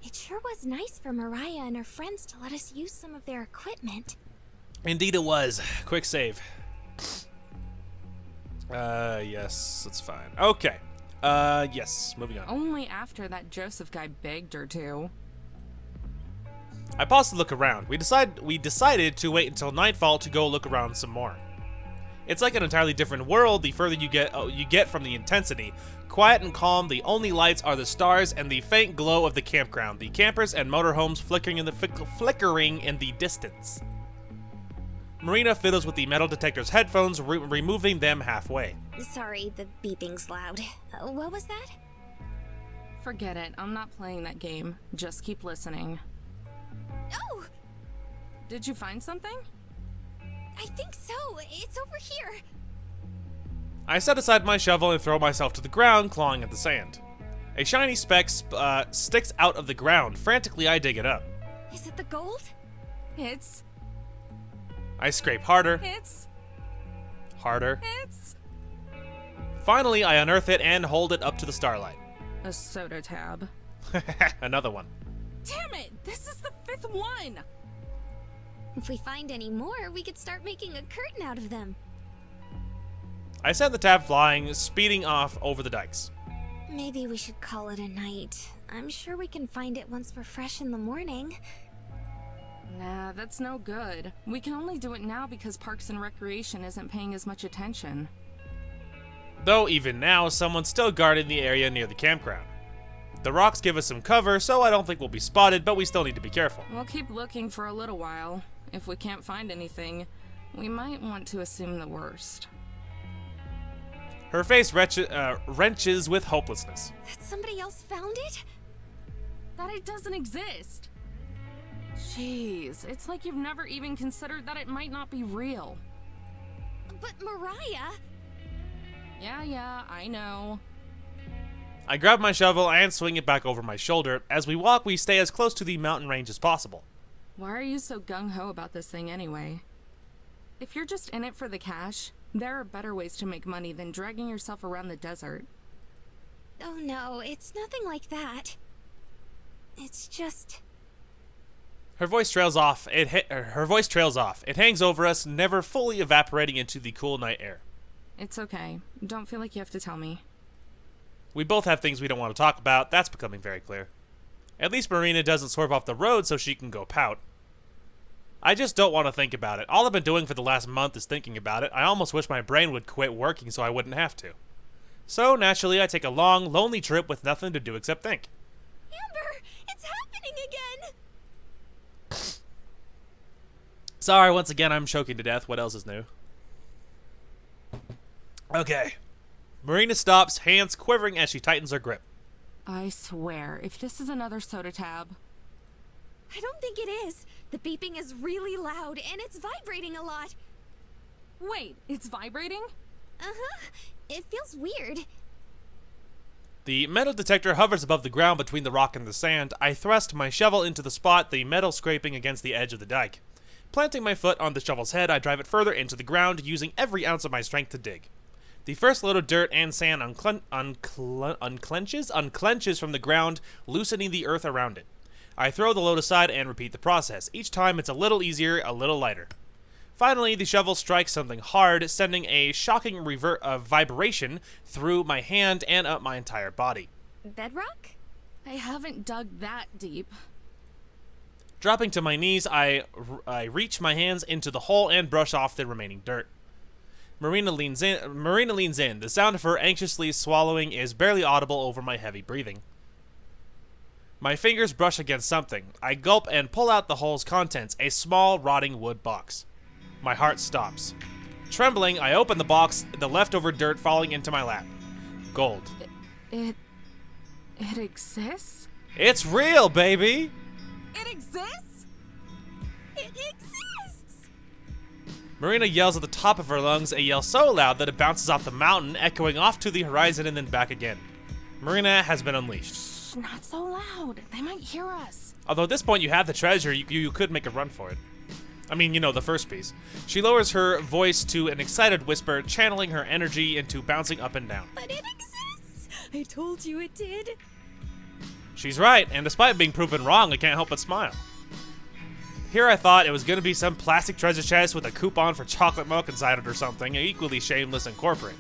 It sure was nice for Mariah and her friends to let us use some of their equipment.
Indeed it was. Quick save. Yes, that's fine. Okay. Yes, moving on.
Only after that Joseph guy begged her to.
I paused to look around. We decided to wait until nightfall to go look around some more. It's like an entirely different world the further you get from the intensity. Quiet and calm, the only lights are the stars and the faint glow of the campground, the campers and motorhomes flickering in the distance. Marina fiddles with the metal detector's headphones, removing them halfway.
Sorry, the beeping's loud. What was that?
Forget it. I'm not playing that game. Just keep listening.
Oh!
Did you find something?
I think so. It's over here.
I set aside my shovel and throw myself to the ground, clawing at the sand. A shiny speck sticks out of the ground. Frantically, I dig it up.
Is it the gold?
It's...
I scrape harder. Harder. Finally, I unearth it and hold it up to the starlight.
A soda tab.
Another one.
Damn it! This is the 5th one!
If we find any more, we could start making a curtain out of them.
I send the tab flying, speeding off over the dikes.
Maybe we should call it a night. I'm sure we can find it once we're fresh in the morning.
Nah, that's no good. We can only do it now because Parks and Recreation isn't paying as much attention.
Though even now, someone's still guarding the area near the campground. The rocks give us some cover, so I don't think we'll be spotted, but we still need to be careful.
We'll keep looking for a little while. If we can't find anything, we might want to assume the worst.
Her face wrenches with hopelessness.
That somebody else found it?
that it doesn't exist. Jeez, it's like you've never even considered that it might not be real.
But Mariah...
Yeah, I know.
I grab my shovel and swing it back over my shoulder. As we walk, we stay as close to the mountain range as possible.
Why are you so gung-ho about this thing anyway? If you're just in it for the cash, there are better ways to make money than dragging yourself around the desert.
Oh no, it's nothing like that. It's just...
Her voice trails off. It hangs over us, never fully evaporating into the cool night air.
It's okay. Don't feel like you have to tell me.
We both have things we don't want to talk about. That's becoming very clear. At least Marina doesn't swerve off the road so she can go pout. I just don't want to think about it. All I've been doing for the last month is thinking about it. I almost wish my brain would quit working so I wouldn't have to. So, naturally, I take a long, lonely trip with nothing to do except think.
Amber, it's happening again!
Sorry, once again, I'm choking to death. What else is new? Okay. Marina stops, hands quivering as she tightens her grip.
I swear, if this is another soda tab...
I don't think it is. The beeping is really loud, and it's vibrating a lot.
Wait, it's vibrating?
Uh-huh. It feels weird.
The metal detector hovers above the ground between the rock and the sand. I thrust my shovel into the spot, the metal scraping against the edge of the dike. Planting my foot on the shovel's head, I drive it further into the ground, using every ounce of my strength to dig. The first load of dirt and sand unclenches from the ground, loosening the earth around it. I throw the load aside and repeat the process. Each time it's a little easier, a little lighter. Finally, the shovel strikes something hard, sending a shocking vibration through my hand and up my entire body.
Bedrock?
I haven't dug that deep.
Dropping to my knees, I reach my hands into the hole and brush off the remaining dirt. Marina leans in. The sound of her anxiously swallowing is barely audible over my heavy breathing. My fingers brush against something. I gulp and pull out the hole's contents, a small, rotting wood box. My heart stops. Trembling, I open the box, the leftover dirt falling into my lap. Gold.
It exists?
It's real, baby!
It exists?
It exists!
Marina yells at the top of her lungs, a yell so loud that it bounces off the mountain, echoing off to the horizon and then back again. Marina has been unleashed.
Shh, not so loud. They might hear us.
Although at this point you have the treasure, you could make a run for it. I mean, you know, the first piece. She lowers her voice to an excited whisper, channeling her energy into bouncing up and down.
But it exists! I told you it did.
She's right, and despite being proven wrong, I can't help but smile. Here I thought it was going to be some plastic treasure chest with a coupon for chocolate milk inside it or something, equally shameless and corporate.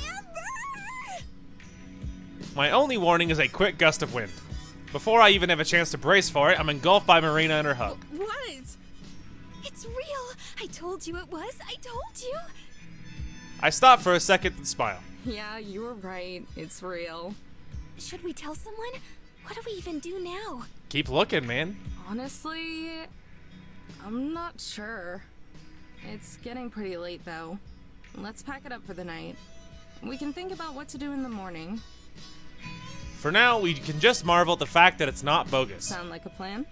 Amber!
My only warning is a quick gust of wind. Before I even have a chance to brace for it, I'm engulfed by Marina and her hug.
What?
It's real! I told you it was! I told you!
I stop for a second and smile.
Yeah, you were right. It's real.
Should we tell someone? What do we even do now?
Keep looking, man.
Honestly, I'm not sure. It's getting pretty late, though. Let's pack it up for the night. We can think about what to do in the morning.
For now, we can just marvel at the fact that it's not bogus.
Sound like a plan?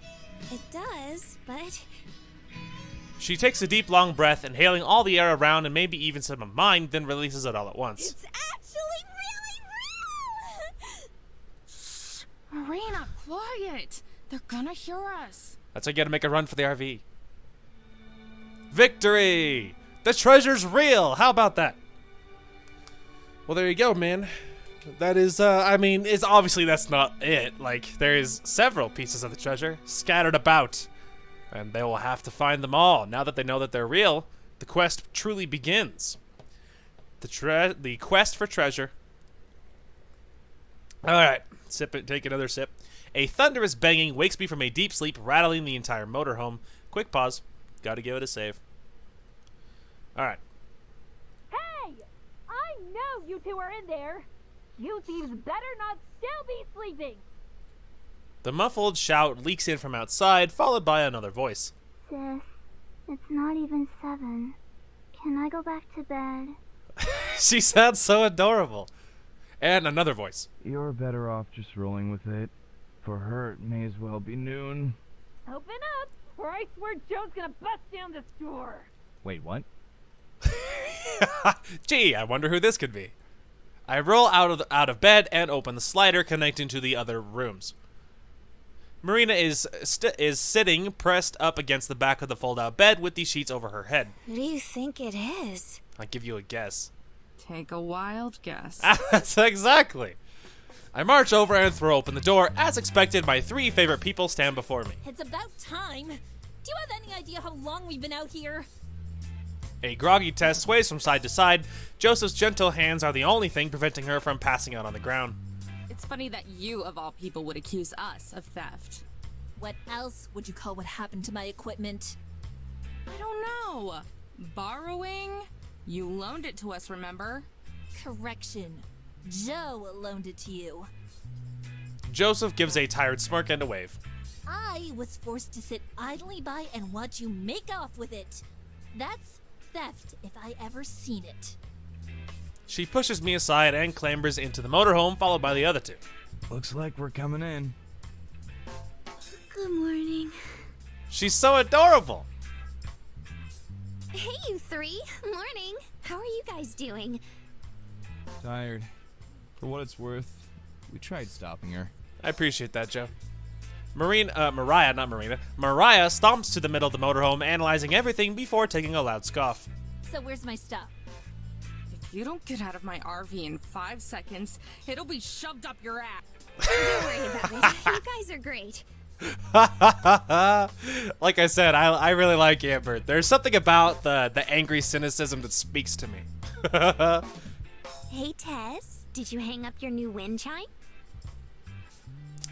It does, but...
She takes a deep, long breath, inhaling all the air around and maybe even some of mine, then releases it all at once.
It's actually really real!
Marina, quiet! They're gonna hear us.
That's why you gotta make a run for the RV. Victory! The treasure's real! How about that? Well, there you go, man. That is, I mean, it's obviously that's not it. Like, there is several pieces of the treasure scattered about. And they will have to find them all. Now that they know that they're real, the quest truly begins. The quest for treasure. Alright, take another sip. A thunderous banging wakes me from a deep sleep, rattling the entire motorhome. Quick pause. Gotta give it a save. Alright.
Hey! I know you two are in there! You thieves better not still be sleeping!
The muffled shout leaks in from outside, followed by another voice.
Sis, it's not even 7. Can I go back to bed?
She sounds so adorable. And another voice.
You're better off just rolling with it.
For her, it may as well be noon.
Open up, or I swear Joe's gonna bust down this door.
Wait, what?
Gee, I wonder who this could be. I roll out of bed and open the slider connecting to the other rooms. Marina is sitting pressed up against the back of the fold-out bed with the sheets over her head.
Who do you think it is?
I'll give you a guess.
Take a wild guess.
That's exactly. I march over and throw open the door. As expected, my 3 favorite people stand before me.
It's about time. Do you have any idea how long we've been out here?
A groggy Tess sways from side to side. Joseph's gentle hands are the only thing preventing her from passing out on the ground.
It's funny that you, of all people, would accuse us of theft.
What else would you call what happened to my equipment?
I don't know. Borrowing? You loaned it to us, remember?
Correction. Joe loaned it to you.
Joseph gives a tired smirk and a wave.
I was forced to sit idly by and watch you make off with it. That's theft if I ever seen it.
She pushes me aside and clambers into the motorhome, followed by the other 2.
Looks like we're coming in.
Good morning.
She's so adorable.
Hey, you 3. Morning. How are you guys doing?
Tired. For what it's worth, we tried stopping her.
I appreciate that, Joe. Mariah stomps to the middle of the motorhome, analyzing everything before taking a loud scoff.
So where's my stuff?
If you don't get out of my RV in 5 seconds, it'll be shoved up your ass.
Don't worry about it. You guys are great.
Like I said, I really like Amber. There's something about the angry cynicism that speaks to me.
Hey, Tess. Did you hang up your new wind chime?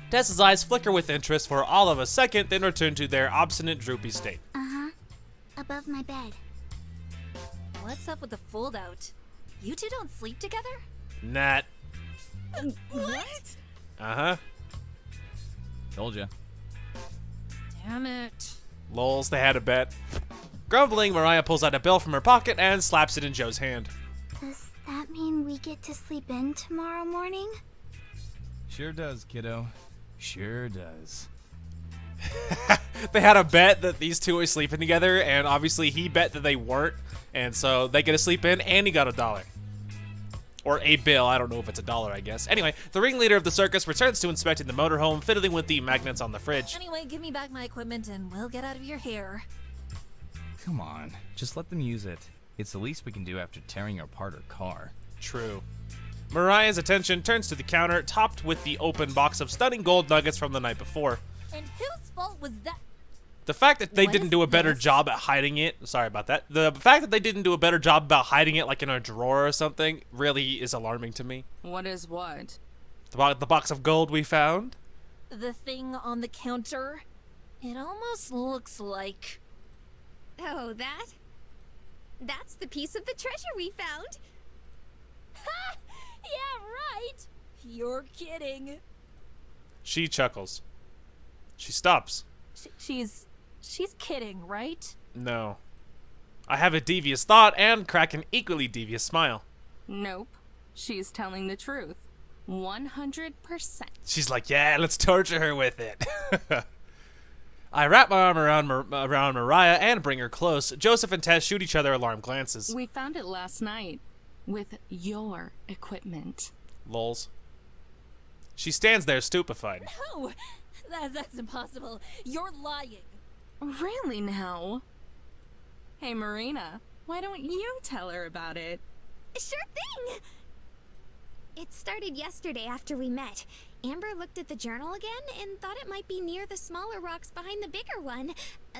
Tess's eyes flicker with interest for all of a second, then return to their obstinate, droopy state.
Uh-huh. Above my bed.
What's up with the fold out? You 2 don't sleep together?
Nat.
What?
Uh-huh.
Told ya.
Damn it.
Lols, they had a bet. Grumbling, Mariah pulls out a bill from her pocket and slaps it in Joe's hand.
Does that mean we get to sleep in tomorrow morning?
Sure does, kiddo. Sure does.
They had a bet that these 2 were sleeping together, and obviously he bet that they weren't, and so they get to sleep in, and he got $1. Or a bill, I don't know if it's $1, I guess. Anyway, the ringleader of the circus returns to inspecting the motorhome, fiddling with the magnets on the fridge.
Anyway, give me back my equipment and we'll get out of your hair.
Come on, just let them use it. It's the least we can do after tearing apart her car.
True. Mariah's attention turns to the counter, topped with the open box of stunning gold nuggets from the night before.
And whose fault was that?
The fact that they
What
didn't
is
do a better
this?
job at hiding it, sorry about that. The fact that they didn't do a better job about hiding it like in a drawer or something really is alarming to me.
What is what?
The box of gold we found?
The thing on the counter? It almost looks like...
Oh, that? That's the piece of the treasure we found.
Ha! Yeah, right! You're kidding.
She chuckles. She stops.
She's kidding, right?
No. I have a devious thought and crack an equally devious smile.
Nope. She's telling the truth. 100%.
She's like, yeah, let's torture her with it. I wrap my arm around Mariah and bring her close. Joseph and Tess shoot each other alarmed glances.
We found it last night. With your equipment.
Lols. She stands there stupefied.
No! That's impossible. You're lying.
Really now? Hey, Marina, why don't you tell her about it?
Sure thing! It started yesterday after we met. Amber looked at the journal again and thought it might be near the smaller rocks behind the bigger one.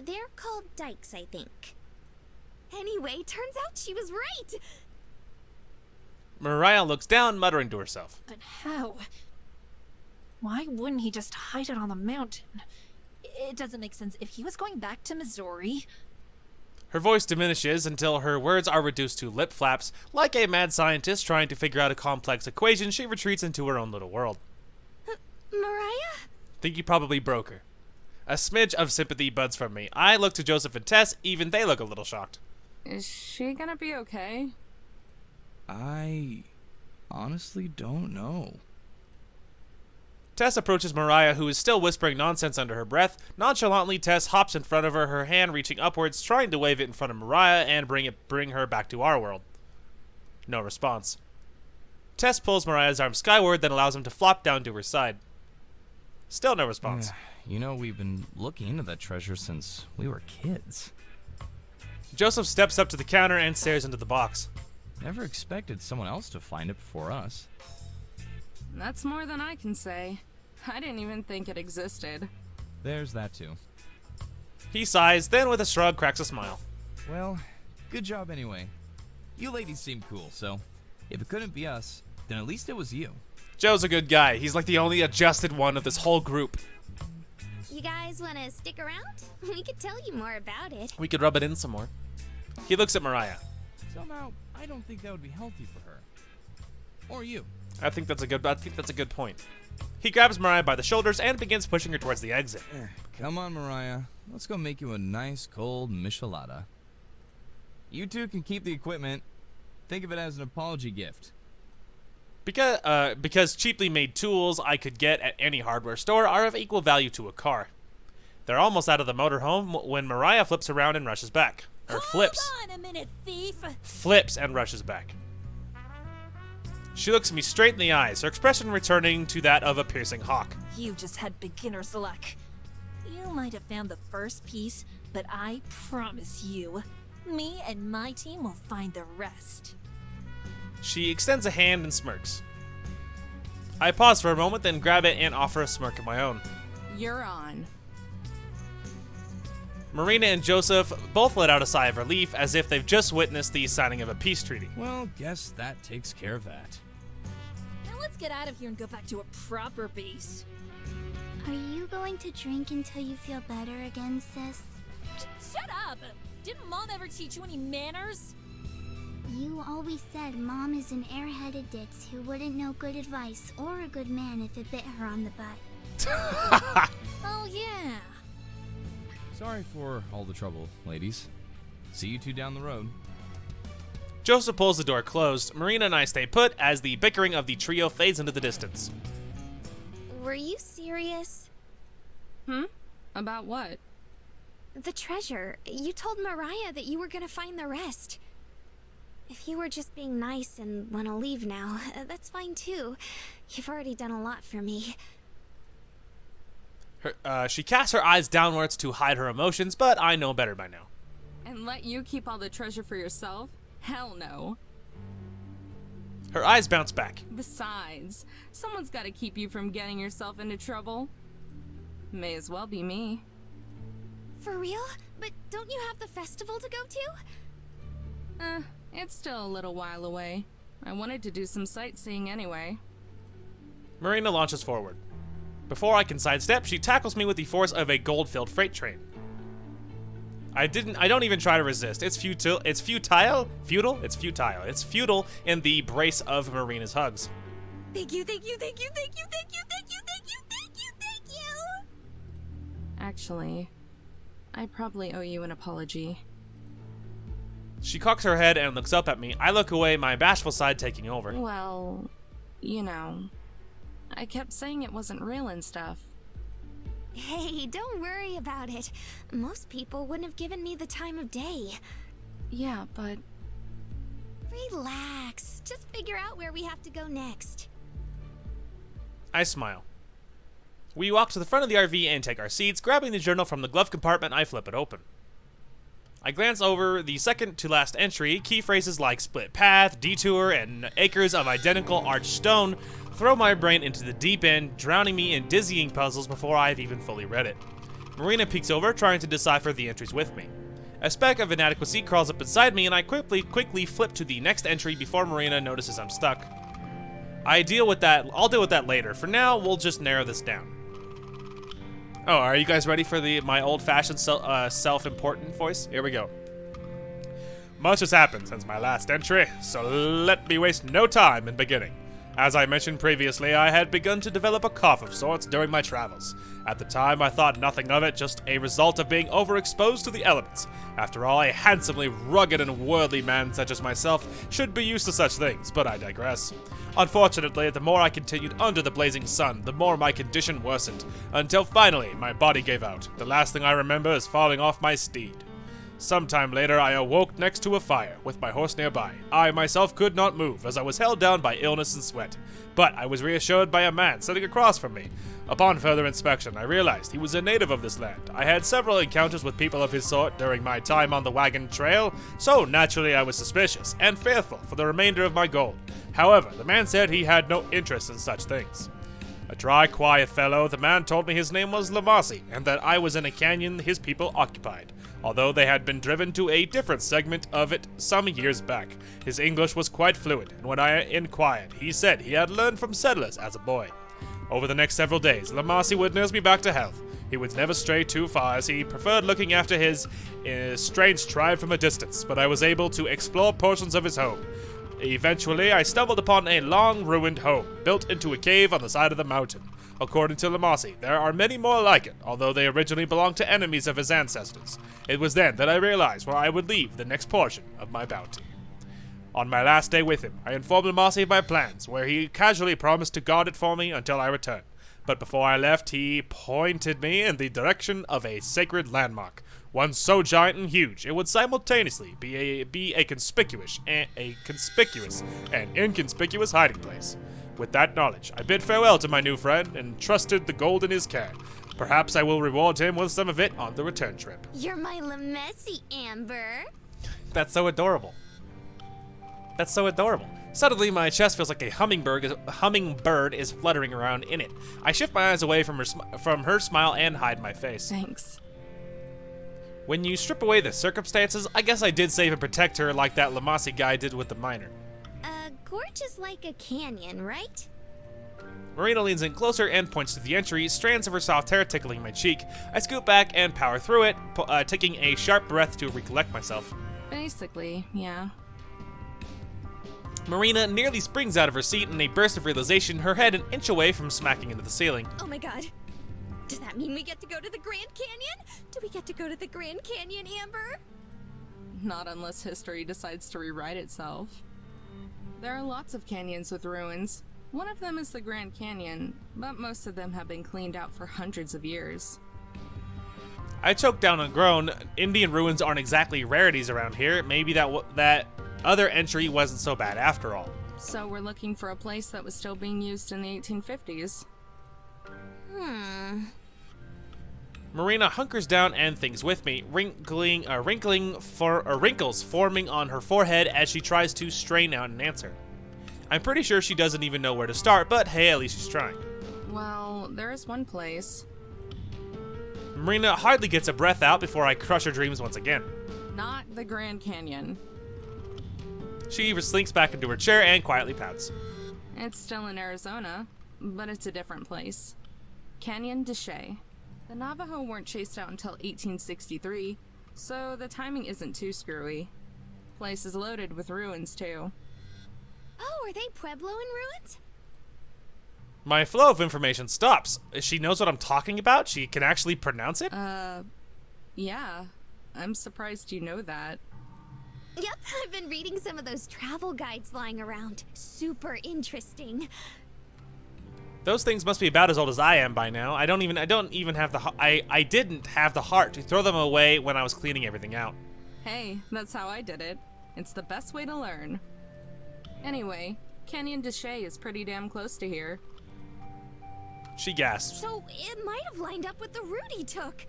They're called dikes, I think. Anyway, turns out she was right!
Mariah looks down, muttering to herself.
But how? Why wouldn't he just hide it on the mountain? It doesn't make sense. If he was going back to Missouri...
Her voice diminishes until her words are reduced to lip flaps. Like a mad scientist trying to figure out a complex equation, she retreats into her own little world.
Mariah?
Think you probably broke her. A smidge of sympathy buds from me. I look to Joseph and Tess, even they look a little shocked.
Is she gonna be okay?
I honestly don't know.
Tess approaches Mariah, who is still whispering nonsense under her breath. Nonchalantly, Tess hops in front of her, her hand reaching upwards, trying to wave it in front of Mariah and bring her back to our world. No response. Tess pulls Mariah's arm skyward, then allows him to flop down to her side. Still no response.
You know, we've been looking into that treasure since we were kids.
Joseph steps up to the counter and stares into the box.
Never expected someone else to find it before us.
That's more than I can say. I didn't even think it existed.
There's that too.
He sighs, then with a shrug cracks a smile.
Well, good job anyway. You ladies seem cool, so if it couldn't be us, then at least it was you.
Joe's a good guy. He's like the only adjusted one of this whole group.
You guys want to stick around? We could tell you more about it.
We could rub it in some more. He looks at Mariah.
Somehow, I don't think that would be healthy for her. Or you.
I think that's a good point. He grabs Mariah by the shoulders and begins pushing her towards the exit.
Come on, Mariah. Let's go make you a nice cold michelada. You two can keep the equipment. Think of it as an apology gift.
Because cheaply made tools I could get at any hardware store are of equal value to a car. They're almost out of the motorhome when Mariah flips around and rushes back. Or flips.
Hold on a minute, thief.
Flips and rushes back. She looks me straight in the eyes, her expression returning to that of a piercing hawk.
You just had beginner's luck. You might have found the first piece, but I promise you, me and my team will find the rest.
She extends a hand and smirks. I pause for a moment, then grab it and offer a smirk of my own.
You're on.
Marina and Joseph both let out a sigh of relief, as if they've just witnessed the signing of a peace treaty.
Well, guess that takes care of that.
Now let's get out of here and go back to a proper base.
Are you going to drink until you feel better again, sis?
Shut up! Didn't Mom ever teach you any manners?
You always said Mom is an airheaded ditz who wouldn't know good advice or a good man if it bit her on the butt.
Oh yeah.
Sorry for all the trouble, ladies. See you two down the road.
Joseph pulls the door closed. Marina and I stay put as the bickering of the trio fades into the distance.
Were you serious?
About what?
The treasure. You told Mariah that you were gonna find the rest. If you were just being nice and want to leave now, that's fine too. You've already done a lot for me.
She casts her eyes downwards to hide her emotions, but I know better by now.
And let you keep all the treasure for yourself? Hell no.
Her eyes bounce back.
Besides, someone's got to keep you from getting yourself into trouble. May as well be me.
For real? But don't you have the festival to go to?
It's still a little while away. I wanted to do some sightseeing anyway.
Marina launches forward. Before I can sidestep, she tackles me with the force of a gold-filled freight train. I don't even try to resist. It's futile. It's futile in the brace of Marina's hugs.
Thank you, thank you, thank you, thank you, thank you, thank you, thank you, thank you, thank you.
Actually, I probably owe you an apology.
She cocks her head and looks up at me. I look away, my bashful side taking over.
Well, you know, I kept saying it wasn't real and stuff.
Hey, don't worry about it. Most people wouldn't have given me the time of day.
Yeah, but...
Relax. Just figure out where we have to go next.
I smile. We walk to the front of the RV and take our seats. Grabbing the journal from the glove compartment, I flip it open. I glance over the second to last entry. Key phrases like split path, detour, and acres of identical arched stone throw my brain into the deep end, drowning me in dizzying puzzles before I've even fully read it. Marina peeks over, trying to decipher the entries with me. A speck of inadequacy crawls up inside me, and I quickly flip to the next entry before Marina notices I'm stuck. I'll deal with that later. For now, we'll just narrow this down. Oh, are you guys ready for my old-fashioned self-important voice? Here we go. Much has happened since my last entry, so let me waste no time in beginning. As I mentioned previously, I had begun to develop a cough of sorts during my travels. At the time, I thought nothing of it, just a result of being overexposed to the elements. After all, a handsomely rugged and worldly man such as myself should be used to such things, but I digress. Unfortunately, the more I continued under the blazing sun, the more my condition worsened, until finally my body gave out. The last thing I remember is falling off my steed. Sometime later, I awoke next to a fire, with my horse nearby. I myself could not move, as I was held down by illness and sweat. But I was reassured by a man sitting across from me. Upon further inspection, I realized he was a native of this land. I had several encounters with people of his sort during my time on the wagon trail, so naturally I was suspicious and fearful for the remainder of my gold. However, the man said he had no interest in such things. A dry, quiet fellow, the man told me his name was Lamasi, and that I was in a canyon his people occupied, although they had been driven to a different segment of it some years back. His English was quite fluent, and when I inquired, he said he had learned from settlers as a boy. Over the next several days, Lamasi would nurse me back to health. He would never stray too far, as he preferred looking after his strange tribe from a distance, but I was able to explore portions of his home. Eventually, I stumbled upon a long ruined home, built into a cave on the side of the mountain. According to Lamasi, there are many more like it, although they originally belonged to enemies of his ancestors. It was then that I realized where I would leave the next portion of my bounty. On my last day with him, I informed Lamasi of my plans, where he casually promised to guard it for me until I returned. But before I left, he pointed me in the direction of a sacred landmark, one so giant and huge it would simultaneously be a conspicuous and inconspicuous hiding place. With that knowledge, I bid farewell to my new friend and trusted the gold in his care. Perhaps I will reward him with some of it on the return trip.
You're my Lamesi, Amber.
That's so adorable. That's so adorable. Suddenly, my chest feels like a hummingbird is fluttering around in it. I shift my eyes away from her smile and hide my face.
Thanks.
When you strip away the circumstances, I guess I did save and protect her like that Lamasi guy did with the miner.
A gorge is like a canyon, right?
Marina leans in closer and points to the entry, strands of her soft hair tickling my cheek. I scoot back and power through it, taking a sharp breath to recollect myself.
Basically, yeah.
Marina nearly springs out of her seat in a burst of realization, her head an inch away from smacking into the ceiling.
Oh my god. Does that mean we get to go to the Grand Canyon? Do we get to go to the Grand Canyon, Amber?
Not unless history decides to rewrite itself. There are lots of canyons with ruins. One of them is the Grand Canyon, but most of them have been cleaned out for hundreds of years.
I choked down a groan. Indian ruins aren't exactly rarities around here. Maybe that other entry wasn't so bad after all.
So we're looking for a place that was still being used in the 1850s. Marina
hunkers down and thinks with me, wrinkles forming on her forehead as she tries to strain out an answer. I'm pretty sure she doesn't even know where to start, but hey, at least she's trying.
Well, there is one place.
Marina hardly gets a breath out before I crush her dreams once again.
Not the Grand Canyon.
She slinks back into her chair and quietly pouts.
It's still in Arizona, but it's a different place. Canyon de Chelly. The Navajo weren't chased out until 1863, so the timing isn't too screwy. Place is loaded with ruins, too.
Oh, are they Puebloan ruins?
My flow of information stops. She knows what I'm talking about? She can actually pronounce it?
Yeah. I'm surprised you know that.
Yep, I've been reading some of those travel guides lying around. Super interesting.
Those things must be about as old as I am by now. I didn't have the heart to throw them away when I was cleaning everything out.
Hey, that's how I did it. It's the best way to learn. Anyway, Canyon de Chelly is pretty damn close to here.
She gasps.
So it might have lined up with the route he took.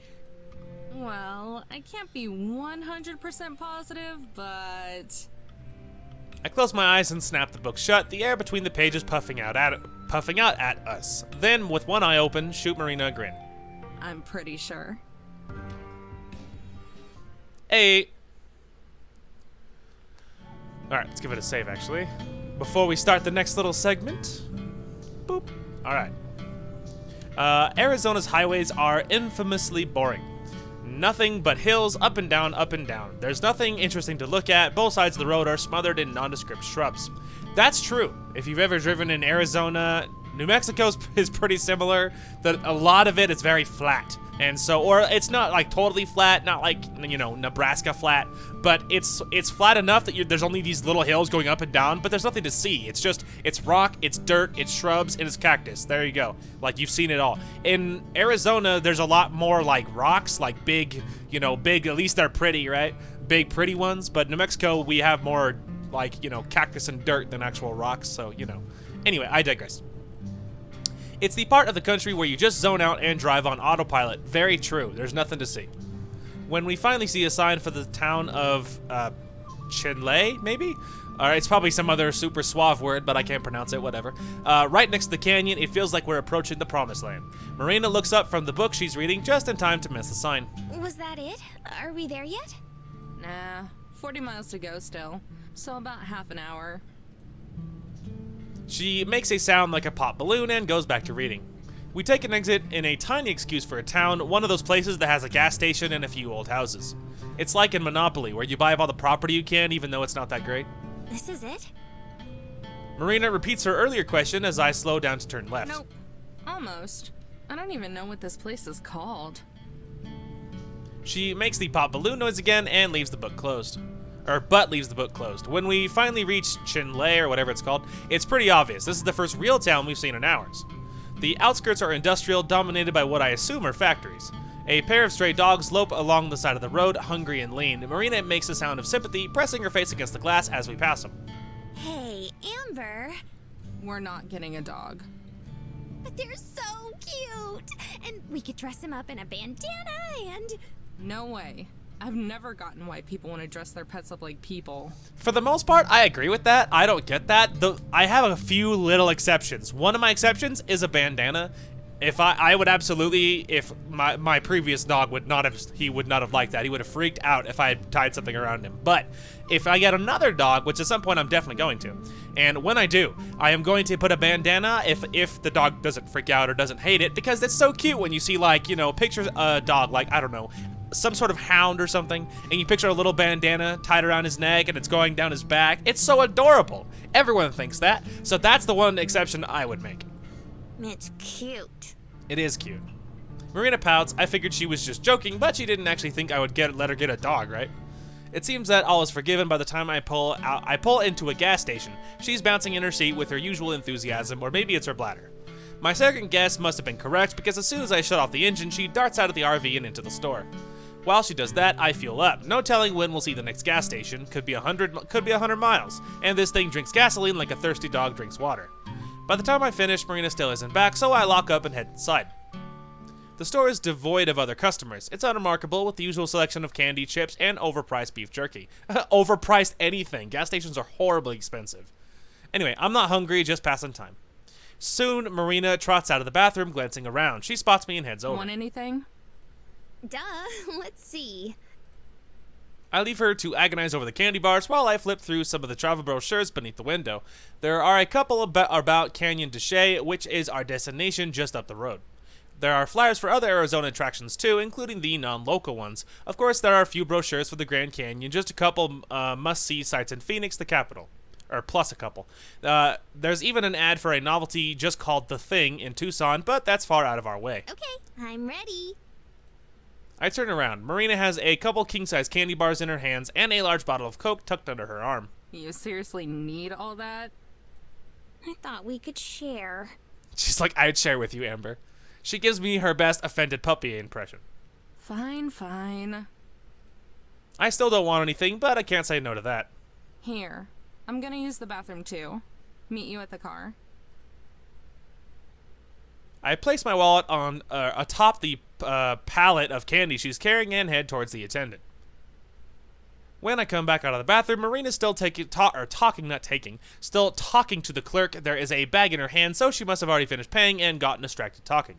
Well, I can't be 100% positive, but...
I close my eyes and snap the book shut, the air between the pages puffing out at us. Then, with one eye open, shoot Marina a grin.
I'm pretty sure.
Hey. Alright, let's give it a save, actually. Before we start the next little segment. Boop. Alright. Arizona's highways are infamously boring. Nothing but hills, up and down, up and down. There's nothing interesting to look at. Both sides of the road are smothered in nondescript shrubs. That's true. If you've ever driven in Arizona, New Mexico is pretty similar. A lot of it is very flat. And so, or it's not like totally flat, not like, you know, Nebraska flat, but it's flat enough that there's only these little hills going up and down, but there's nothing to see. It's rock, it's dirt, it's shrubs, and it's cactus. There you go. Like, you've seen it all. In Arizona, there's a lot more like rocks, like big, you know, big, at least they're pretty, right? Big, pretty ones. But New Mexico, we have more like, you know, cactus and dirt than actual rocks, so, you know. Anyway, I digress. It's the part of the country where you just zone out and drive on autopilot. Very true. There's nothing to see. When we finally see a sign for the town of Chinle, maybe? It's probably some other super suave word, but I can't pronounce it, whatever. Right next to the canyon, it feels like we're approaching the promised land. Marina looks up from the book she's reading just in time to miss the sign.
Was that it? Are we there yet?
Nah, 40 miles to go still. So about half an hour.
She makes a sound like a pop balloon and goes back to reading. We take an exit in a tiny excuse for a town, one of those places that has a gas station and a few old houses. It's like in Monopoly, where you buy up all the property you can, even though it's not that great.
This is it?
Marina repeats her earlier question as I slow down to turn left.
Nope. Almost. I don't even know what this place is called.
She makes the pop balloon noise again and leaves the book closed. But leaves the book closed. When we finally reach Chinle, or whatever it's called, it's pretty obvious. This is the first real town we've seen in hours. The outskirts are industrial, dominated by what I assume are factories. A pair of stray dogs lope along the side of the road, hungry and lean. Marina makes a sound of sympathy, pressing her face against the glass as we pass them.
Hey, Amber.
We're not getting a dog.
But they're so cute. And we could dress them up in a bandana and...
No way. I've never gotten why people want to dress their pets up like people.
For the most part, I agree with that. I don't get that. I have a few little exceptions. One of my exceptions is a bandana. If I would absolutely, if my previous dog would not have liked that. He would have freaked out if I had tied something around him. But if I get another dog, which at some point I'm definitely going to, and when I do, I am going to put a bandana if the dog doesn't freak out or doesn't hate it, because it's so cute when you see, like, you know, pictures a dog, like, I don't know, some sort of hound or something, and you picture a little bandana tied around his neck and it's going down his back. It's so adorable. Everyone thinks that. So that's the one exception I would make.
It's cute.
It is cute. Marina pouts. I figured she was just joking, but she didn't actually think I would let her get a dog, right? It seems that all is forgiven by the time I pull into a gas station. She's bouncing in her seat with her usual enthusiasm, or maybe it's her bladder. My second guess must have been correct, because as soon as I shut off the engine, she darts out of the RV and into the store. While she does that, I fuel up. No telling when we'll see the next gas station. Could be 100 miles. And this thing drinks gasoline like a thirsty dog drinks water. By the time I finish, Marina still isn't back, so I lock up and head inside. The store is devoid of other customers. It's unremarkable, with the usual selection of candy, chips, and overpriced beef jerky. Overpriced anything. Gas stations are horribly expensive. Anyway, I'm not hungry, just passing time. Soon, Marina trots out of the bathroom, glancing around. She spots me and heads over.
Want anything?
Duh. Let's see.
I leave her to agonize over the candy bars while I flip through some of the travel brochures beneath the window. There are a couple about Canyon de Chelly, which is our destination just up the road. There are flyers for other Arizona attractions too, including the non-local ones. Of course, there are a few brochures for the Grand Canyon, just a couple must-see sites in Phoenix, the capital. Or plus a couple. There's even an ad for a novelty just called The Thing in Tucson, but that's far out of our way.
Okay, I'm ready.
I turn around. Marina has a couple king-size candy bars in her hands and a large bottle of Coke tucked under her arm.
You seriously need all that?
I thought we could share.
She's like, I'd share with you, Amber. She gives me her best offended puppy impression.
Fine, fine.
I still don't want anything, but I can't say no to that.
Here. I'm gonna use the bathroom too. Meet you at the car.
I place my wallet on atop the pallet of candy she's carrying and head towards the attendant. When I come back out of the bathroom, Marina's still talking to the clerk. There is a bag in her hand, so she must have already finished paying and gotten distracted talking.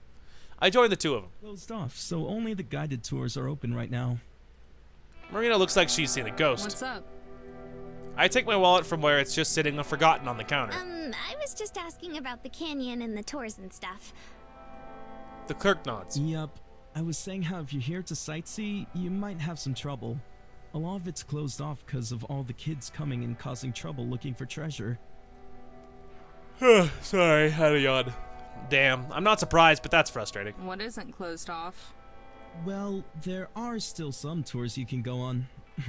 I join the two of them.
Closed off, so only the guided tours are open right now.
Marina looks like she's seen a ghost.
What's up?
I take my wallet from where it's just sitting forgotten on the counter.
I was just asking about the canyon and the tours and stuff.
The clerk nods.
Yup. I was saying how if you're here to sightsee, you might have some trouble. A lot of it's closed off because of all the kids coming and causing trouble looking for treasure.
Sorry, had a yawn. Damn, I'm not surprised, but that's frustrating.
What isn't closed off?
Well, there are still some tours you can go on.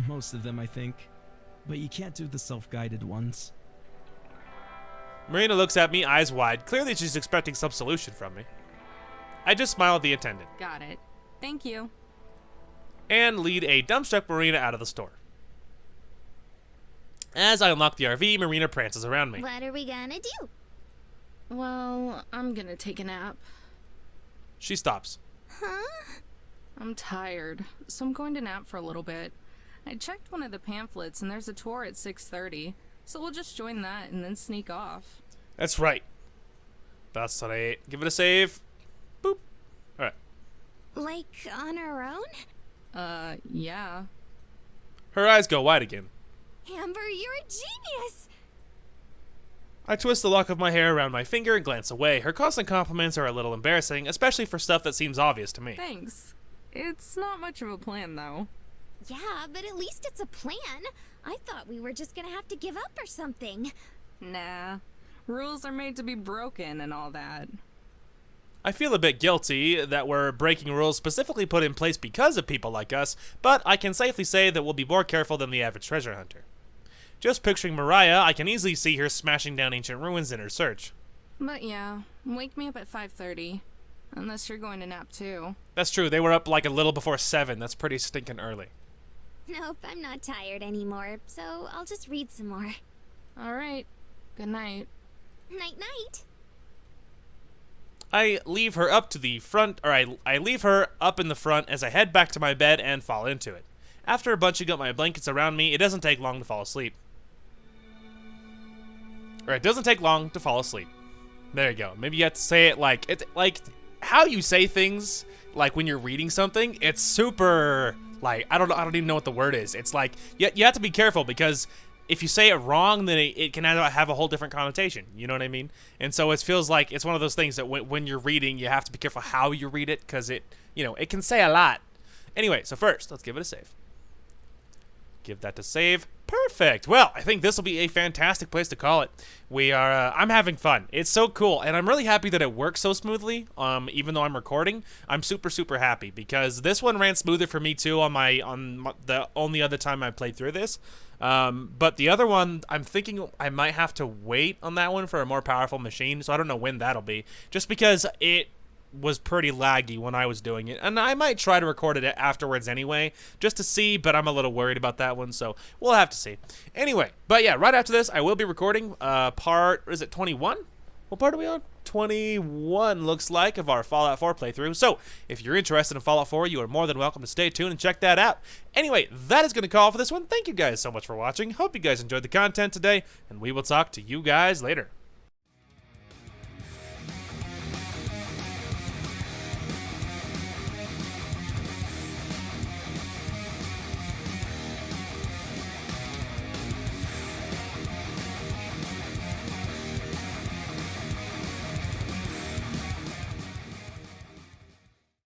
Most of them, I think. But you can't do the self-guided ones.
Marina looks at me, eyes wide. Clearly she's expecting some solution from me. I just smile at the attendant.
Got it. Thank you.
And lead a dumbstruck Marina out of the store. As I unlock the RV, Marina prances around me.
What are we gonna do?
Well, I'm gonna take a nap.
She stops.
Huh?
I'm tired, so I'm going to nap for a little bit. I checked one of the pamphlets and there's a tour at 6:30, so we'll just join that and then sneak off.
That's right. That's what I ate. Give it a save. Boop. Alright.
Like, on our own?
Yeah.
Her eyes go wide again.
Amber, you're a genius!
I twist the lock of my hair around my finger and glance away. Her constant compliments are a little embarrassing, especially for stuff that seems obvious to me.
Thanks. It's not much of a plan, though.
Yeah, but at least it's a plan. I thought we were just gonna have to give up or something.
Nah. Rules are made to be broken and all that.
I feel a bit guilty that we're breaking rules specifically put in place because of people like us, but I can safely say that we'll be more careful than the average treasure hunter. Just picturing Mariah, I can easily see her smashing down ancient ruins in her search.
But yeah, wake me up at 5:30. Unless you're going to nap too.
That's true, they were up like a little before 7. That's pretty stinking early.
Nope, I'm not tired anymore, so I'll just read some more.
Alright. Good night.
Night-night.
I leave her up to the front, or I leave her up in the front as I head back to my bed and fall into it. After bunching up my blankets around me, it doesn't take long to fall asleep. Or it doesn't take long to fall asleep. There you go. Maybe you have to say it like, it's like how you say things, like when you're reading something, it's super, like, I don't even know what the word is. It's like, you have to be careful because if you say it wrong, then it can have a whole different connotation. You know what I mean? And so it feels like it's one of those things that when you're reading, you have to be careful how you read it because it can say a lot. Anyway, so first, let's give it a save. Give that to save. Perfect. Well, I think this will be a fantastic place to call it. I'm having fun. It's so cool, and I'm really happy that it works so smoothly. Even though I'm recording, I'm super, super happy because this one ran smoother for me too on the only other time I played through this. But the other one, I'm thinking I might have to wait on that one for a more powerful machine, so I don't know when that'll be. Just because it was pretty laggy when I was doing it, and I might try to record it afterwards anyway, just to see, but I'm a little worried about that one, so we'll have to see. Anyway, but yeah, right after this, I will be recording is it 21? What part are we on? 21 looks like of our Fallout 4 playthrough. So if you're interested in Fallout 4, you are more than welcome to stay tuned and check that out. Anyway, that is going to call for this one. Thank you guys so much for watching. Hope you guys enjoyed the content today, and we will talk to you guys later.